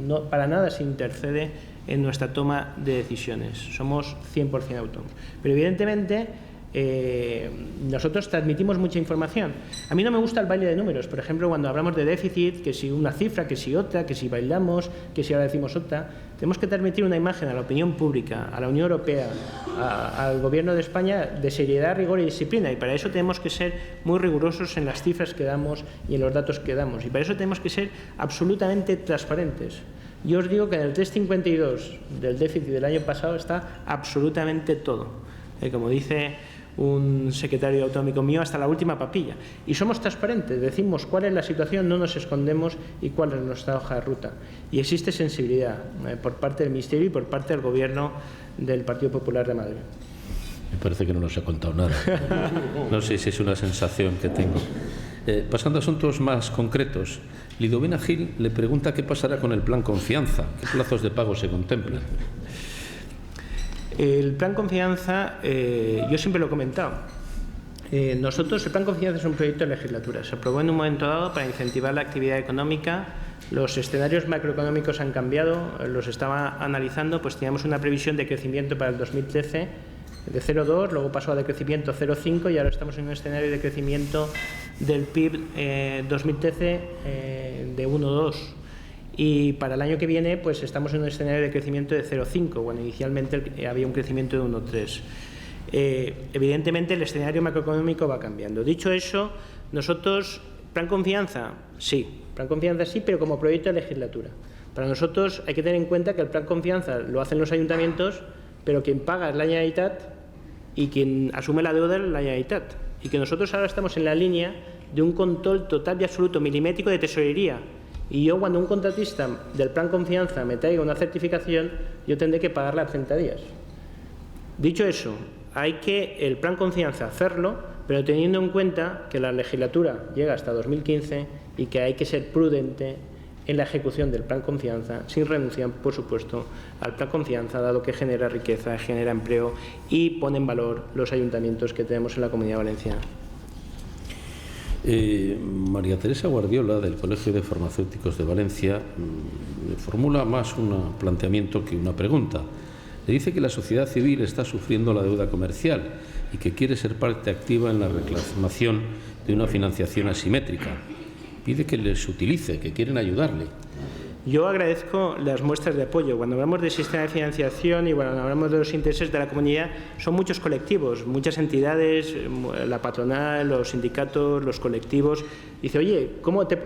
No, para nada se intercede en nuestra toma de decisiones. Somos 100% autónomos. Pero evidentemente nosotros transmitimos mucha información. A mí no me gusta el baile de números. Por ejemplo, cuando hablamos de déficit, que si una cifra, que si otra, que si bailamos, que si ahora decimos otra, tenemos que transmitir una imagen a la opinión pública, a la Unión Europea, al Gobierno de España de seriedad, rigor y disciplina. Y para eso tenemos que ser muy rigurosos en las cifras que damos y en los datos que damos. Y para eso tenemos que ser absolutamente transparentes. Yo os digo que en el 3,52 del déficit del año pasado está absolutamente todo. Como dice un secretario autonómico mío, hasta la última papilla. Y somos transparentes, decimos cuál es la situación, no nos escondemos y cuál es nuestra hoja de ruta. Y existe sensibilidad por parte del Ministerio y por parte del Gobierno del Partido Popular de Madrid.
Me parece que no nos ha contado nada. No sé si es una sensación que tengo. Pasando a asuntos más concretos, Lidovina Gil le pregunta qué pasará con el plan Confianza, qué plazos de pago se contemplan.
El plan Confianza, yo siempre lo he comentado. Nosotros, el plan Confianza es un proyecto de legislatura. Se aprobó en un momento dado para incentivar la actividad económica. Los escenarios macroeconómicos han cambiado, los estaba analizando, pues teníamos una previsión de crecimiento para el 2013 de 0,2, luego pasó a decrecimiento 0,5 y ahora estamos en un escenario de crecimiento del PIB 2013 de 1,2. Y para el año que viene pues estamos en un escenario de crecimiento de 0,5. Bueno, inicialmente había un crecimiento de 1,3. Evidentemente el escenario macroeconómico va cambiando. Dicho eso, nosotros, plan Confianza, sí, pero como proyecto de legislatura. Para nosotros hay que tener en cuenta que el plan Confianza lo hacen los ayuntamientos, pero quien paga es la Generalitat y quien asume la deuda es la Generalitat. Y que nosotros ahora estamos en la línea de un control total y absoluto, milimétrico de tesorería. Y yo, cuando un contratista del plan Confianza me traiga una certificación, yo tendré que pagarla a 30 días. Dicho eso, hay que el plan Confianza hacerlo, pero teniendo en cuenta que la legislatura llega hasta 2015 y que hay que ser prudente en la ejecución del plan Confianza, sin renunciar, por supuesto, al plan Confianza, dado que genera riqueza, genera empleo y pone en valor los ayuntamientos que tenemos en la Comunidad Valenciana.
María Teresa Guardiola, del Colegio de Farmacéuticos de Valencia, formula más un planteamiento que una pregunta. Le dice que la sociedad civil está sufriendo la deuda comercial y que quiere ser parte activa en la reclamación de una financiación asimétrica. Pide que les utilice, que quieren ayudarle.
Yo agradezco las muestras de apoyo. Cuando hablamos del sistema de financiación y cuando hablamos de los intereses de la comunidad, son muchos colectivos, muchas entidades, la patronal, los sindicatos, los colectivos. Dice, oye,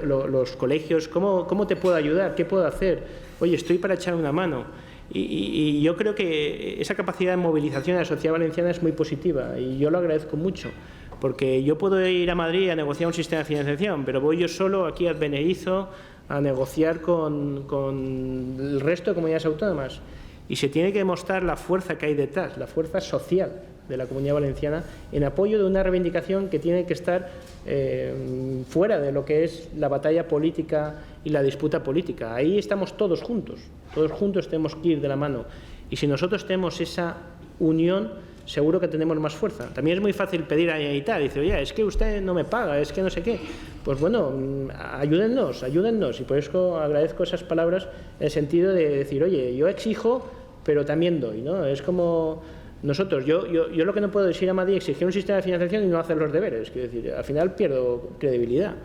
los colegios, ¿cómo te puedo ayudar? ¿Qué puedo hacer? Oye, estoy para echar una mano. Y yo creo que esa capacidad de movilización de la sociedad valenciana es muy positiva y yo lo agradezco mucho. Porque yo puedo ir a Madrid a negociar un sistema de financiación, pero voy yo solo aquí a Beneizo a negociar con el resto de comunidades autónomas. Y se tiene que demostrar la fuerza que hay detrás, la fuerza social de la Comunidad Valenciana en apoyo de una reivindicación que tiene que estar fuera de lo que es la batalla política y la disputa política. Ahí estamos todos juntos tenemos que ir de la mano. Y si nosotros tenemos esa unión, seguro que tenemos más fuerza. También es muy fácil pedir a la Generalitat, dice, oye, es que usted no me paga, es que no sé qué. Pues bueno, ayúdennos. Y por eso agradezco esas palabras en el sentido de decir, oye, yo exijo, pero también doy, ¿no? Es como nosotros, yo lo que no puedo es ir a Madrid, exigir un sistema de financiación y no hacer los deberes. Quiero decir, al final pierdo credibilidad.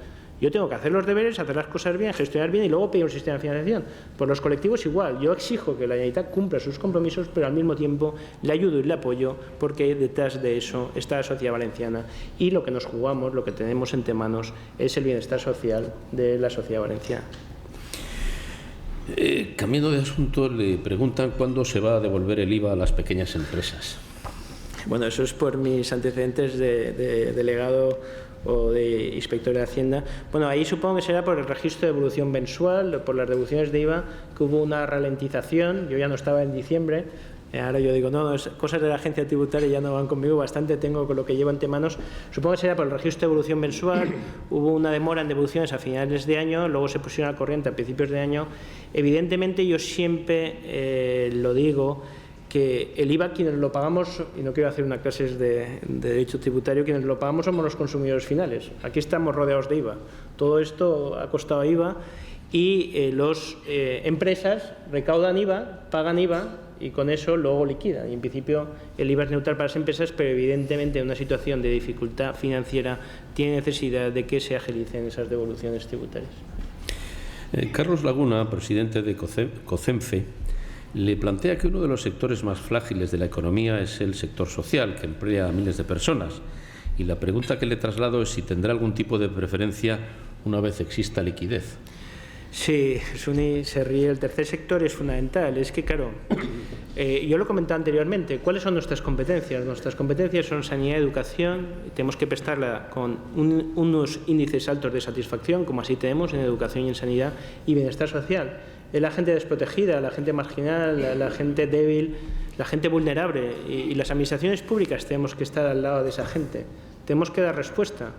Yo tengo que hacer los deberes, hacer las cosas bien, gestionar bien y luego pedir un sistema de financiación. Por los colectivos igual. Yo exijo que la Generalitat cumpla sus compromisos, pero al mismo tiempo le ayudo y le apoyo porque detrás de eso está la sociedad valenciana. Y lo que nos jugamos, lo que tenemos entre manos, es el bienestar social de la sociedad valenciana.
Cambiando de asunto, le preguntan cuándo se va a devolver el IVA a las pequeñas empresas.
Bueno, eso es por mis antecedentes de delegado o de inspector de Hacienda. Bueno, ahí supongo que será por el registro de evolución mensual, por las devoluciones de IVA, que hubo una ralentización. Yo ya no estaba en diciembre. Ahora yo digo, no, cosas de la agencia tributaria ya no van conmigo, bastante tengo con lo que llevo ante manos. Supongo que será por el registro de evolución mensual. Hubo una demora en devoluciones a finales de año, luego se pusieron al corriente a principios de año. Evidentemente yo siempre lo digo, que el IVA quienes lo pagamos, y no quiero hacer una clase de derecho tributario, quienes lo pagamos somos los consumidores finales. Aquí estamos rodeados de IVA. Todo esto ha costado IVA y las empresas recaudan IVA, pagan IVA y con eso luego liquidan. Y en principio el IVA es neutral para las empresas, pero evidentemente en una situación de dificultad financiera tiene necesidad de que se agilicen esas devoluciones tributarias.
Carlos Laguna, presidente de COCENFE, le plantea que uno de los sectores más frágiles de la economía es el sector social, que emplea a miles de personas. Y la pregunta que le traslado es si tendrá algún tipo de preferencia una vez exista liquidez.
Sí, Suni se ríe. El tercer sector es fundamental. Es que, claro, yo lo comentaba anteriormente, ¿cuáles son nuestras competencias? Nuestras competencias son sanidad y educación. Tenemos que prestarla con unos índices altos de satisfacción, como así tenemos en educación y en sanidad, y bienestar social. Es la gente desprotegida, la gente marginal, la gente débil, la gente vulnerable. Y las administraciones públicas tenemos que estar al lado de esa gente. Tenemos que dar respuesta.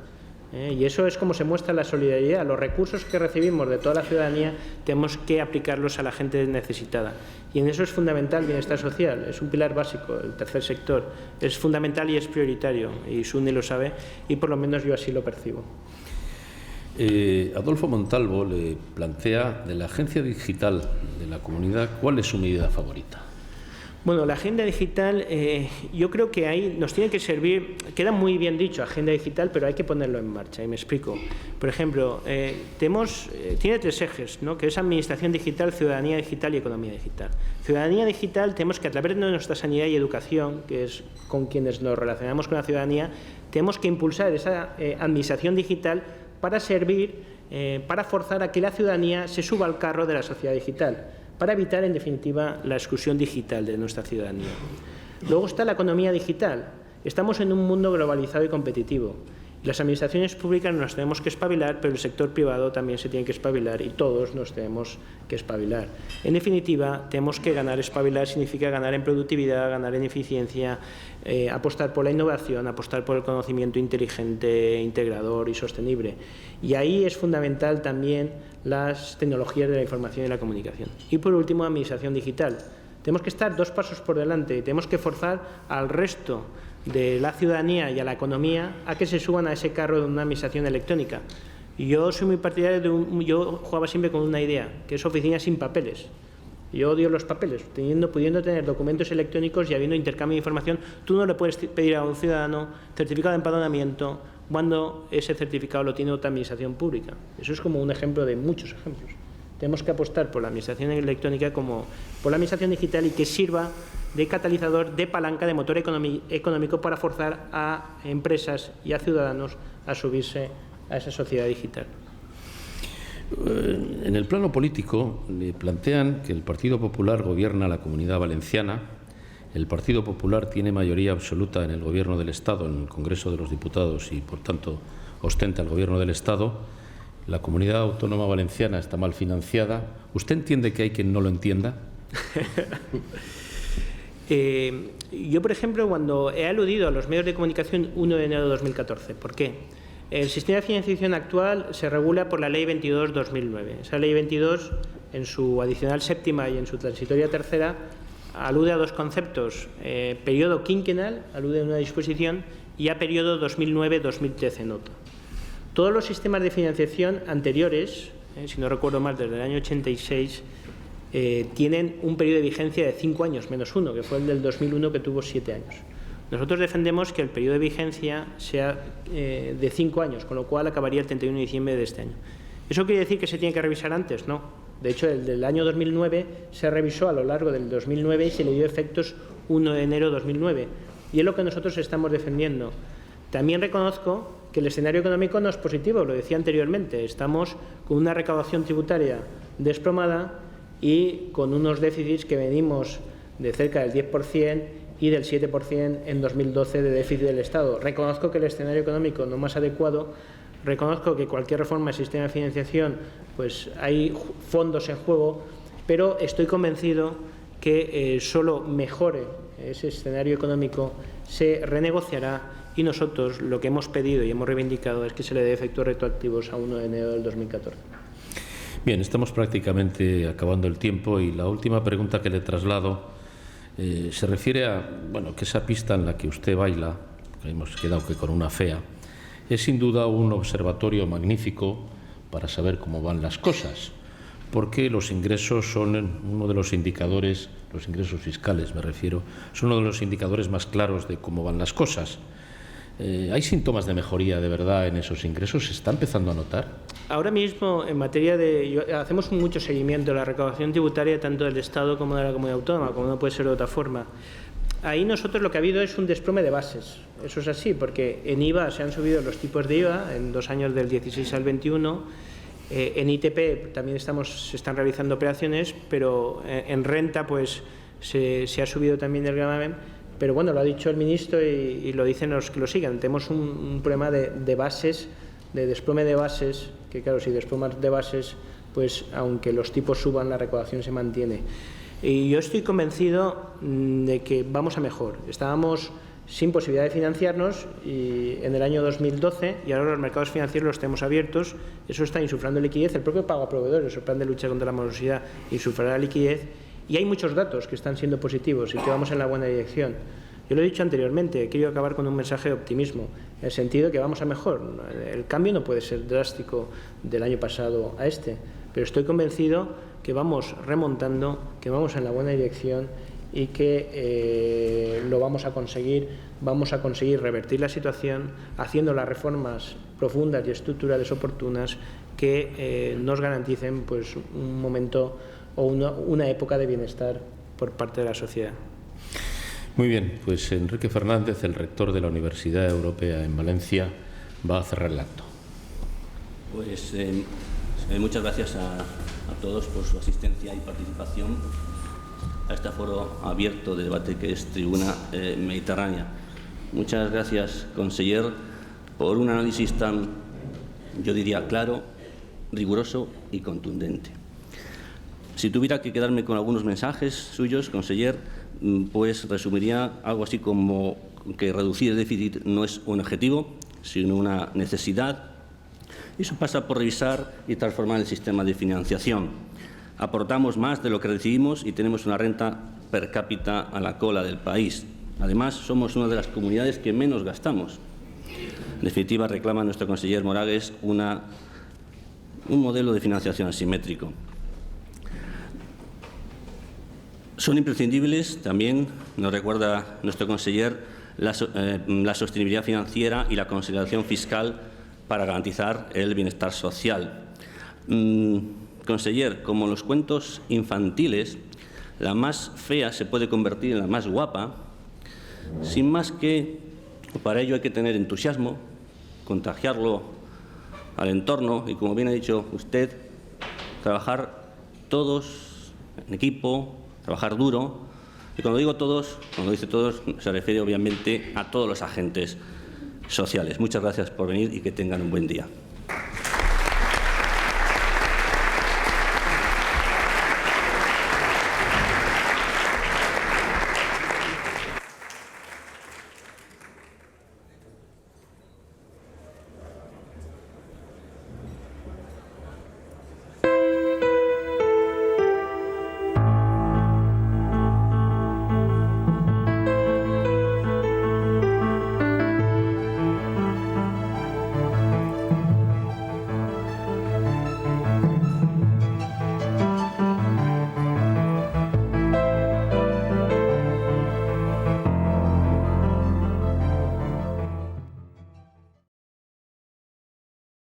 Y eso es como se muestra la solidaridad. Los recursos que recibimos de toda la ciudadanía tenemos que aplicarlos a la gente necesitada. Y en eso es fundamental el bienestar social. Es un pilar básico, el tercer sector. Es fundamental y es prioritario. Y Suni lo sabe y por lo menos yo así lo percibo.
Adolfo Montalvo le plantea de la agencia digital de la comunidad, ¿cuál es su medida favorita?
Bueno, la agenda digital, yo creo que ahí nos tiene que servir, queda muy bien dicho, agenda digital, pero hay que ponerlo en marcha, y me explico. Por ejemplo, tiene tres ejes, ¿no? Que es administración digital, ciudadanía digital y economía digital. Ciudadanía digital, tenemos que a través de nuestra sanidad y educación, que es con quienes nos relacionamos con la ciudadanía, tenemos que impulsar esa administración digital para servir, para forzar a que la ciudadanía se suba al carro de la sociedad digital, para evitar, en definitiva, la exclusión digital de nuestra ciudadanía. Luego está la economía digital. Estamos en un mundo globalizado y competitivo. Las administraciones públicas nos tenemos que espabilar, pero el sector privado también se tiene que espabilar y todos nos tenemos que espabilar. En definitiva, tenemos que ganar. Espabilar significa ganar en productividad, ganar en eficiencia, apostar por la innovación, apostar por el conocimiento inteligente, integrador y sostenible. Y ahí es fundamental también las tecnologías de la información y la comunicación. Y por último, administración digital. Tenemos que estar 2 pasos por delante y tenemos que forzar al resto de la ciudadanía y a la economía a que se suban a ese carro de una administración electrónica. Y yo soy muy partidario yo jugaba siempre con una idea, que es oficina sin papeles. Yo odio los papeles, pudiendo tener documentos electrónicos y habiendo intercambio de información, tú no le puedes pedir a un ciudadano certificado de empadronamiento cuando ese certificado lo tiene otra administración pública. Eso es como un ejemplo de muchos ejemplos. Tenemos que apostar por la administración electrónica como por la administración digital y que sirva de catalizador, de palanca, de motor económico para forzar a empresas y a ciudadanos a subirse a esa sociedad digital.
En el plano político le plantean que el Partido Popular gobierna la Comunidad Valenciana, el Partido Popular tiene mayoría absoluta en el Gobierno del Estado, en el Congreso de los Diputados y, por tanto, ostenta el Gobierno del Estado. La Comunidad Autónoma Valenciana está mal financiada. ¿Usted entiende que hay quien no lo entienda?
Yo, por ejemplo, cuando he aludido a los medios de comunicación 1 de enero de 2014, ¿por qué? El sistema de financiación actual se regula por la Ley 22/2009. Esa Ley 22, en su adicional séptima y en su transitoria tercera, alude a 2 conceptos. Periodo quinquenal, alude a una disposición, y a periodo 2009-2013 en otro. Todos los sistemas de financiación anteriores, si no recuerdo mal, desde el año 86, tienen un periodo de vigencia de 5 años menos 1, que fue el del 2001, que tuvo 7 años. Nosotros defendemos que el periodo de vigencia sea de 5 años, con lo cual acabaría el 31 de diciembre de este año. ¿Eso quiere decir que se tiene que revisar antes? No. De hecho, el del año 2009 se revisó a lo largo del 2009 y se le dio efectos 1 de enero de 2009. Y es lo que nosotros estamos defendiendo. También reconozco que el escenario económico no es positivo, lo decía anteriormente. Estamos con una recaudación tributaria desplomada y con unos déficits que venimos de cerca del 10% y del 7% en 2012 de déficit del Estado. Reconozco que el escenario económico no es más adecuado, reconozco que cualquier reforma del sistema de financiación, pues hay fondos en juego, pero estoy convencido que solo mejore ese escenario económico, se renegociará y nosotros lo que hemos pedido y hemos reivindicado es que se le dé efectos retroactivos a 1 de enero del 2014.
Bien, estamos prácticamente acabando el tiempo y la última pregunta que le traslado se refiere a que esa pista en la que usted baila, que hemos quedado que con una fea, es sin duda un observatorio magnífico para saber cómo van las cosas, porque los ingresos son uno de los indicadores, los ingresos fiscales me refiero, son uno de los indicadores más claros de cómo van las cosas. ¿Hay síntomas de mejoría de verdad en esos ingresos? ¿Se está empezando a notar?
Ahora mismo, en materia de... hacemos mucho seguimiento de la recaudación tributaria tanto del Estado como de la comunidad autónoma, como no puede ser de otra forma. Ahí nosotros lo que ha habido es un desplome de bases. Eso es así, porque en IVA se han subido los tipos de IVA en 2 años del 16 al 21. En ITP también se están realizando operaciones, pero en renta pues se ha subido también el gravamen. Pero bueno, lo ha dicho el ministro y lo dicen los que lo sigan. Tenemos un problema de bases, de desplome de bases, que claro, si desplomas de bases, pues aunque los tipos suban, la recaudación se mantiene. Y yo estoy convencido de que vamos a mejor. Estábamos sin posibilidad de financiarnos en el año 2012 y ahora los mercados financieros los tenemos abiertos. Eso está insuflando liquidez. El propio pago a proveedores, el plan de lucha contra la morosidad, insuflará liquidez. Y hay muchos datos que están siendo positivos y que vamos en la buena dirección. Yo lo he dicho anteriormente, he querido acabar con un mensaje de optimismo, en el sentido de que vamos a mejor. El cambio no puede ser drástico del año pasado a este, pero estoy convencido que vamos remontando, que vamos en la buena dirección y que lo vamos a conseguir revertir la situación haciendo las reformas profundas y estructurales oportunas que nos garanticen pues, un momento o una época de bienestar por parte de la sociedad.
Muy bien, pues Enrique Fernández, el rector de la Universidad Europea en Valencia, va a cerrar el acto.
Pues muchas gracias a todos por su asistencia y participación a este foro abierto de debate que es Tribuna Mediterránea. Muchas gracias, conseller, por un análisis tan, yo diría, claro, riguroso y contundente. Si tuviera que quedarme con algunos mensajes suyos, conseller, pues resumiría algo así como que reducir el déficit no es un objetivo, sino una necesidad. Eso pasa por revisar y transformar el sistema de financiación. Aportamos más de lo que recibimos y tenemos una renta per cápita a la cola del país. Además, somos una de las comunidades que menos gastamos. En definitiva, reclama nuestro conseller Moragues un modelo de financiación asimétrico. Son imprescindibles también, nos recuerda nuestro conseller, la sostenibilidad financiera y la consolidación fiscal para garantizar el bienestar social. Conseller, como en los cuentos infantiles, la más fea se puede convertir en la más guapa, sin más que para ello hay que tener entusiasmo, contagiarlo al entorno y, como bien ha dicho usted, trabajar todos en equipo, trabajar duro, y cuando digo todos, cuando dice todos, se refiere obviamente a todos los agentes sociales. Muchas gracias por venir y que tengan un buen día.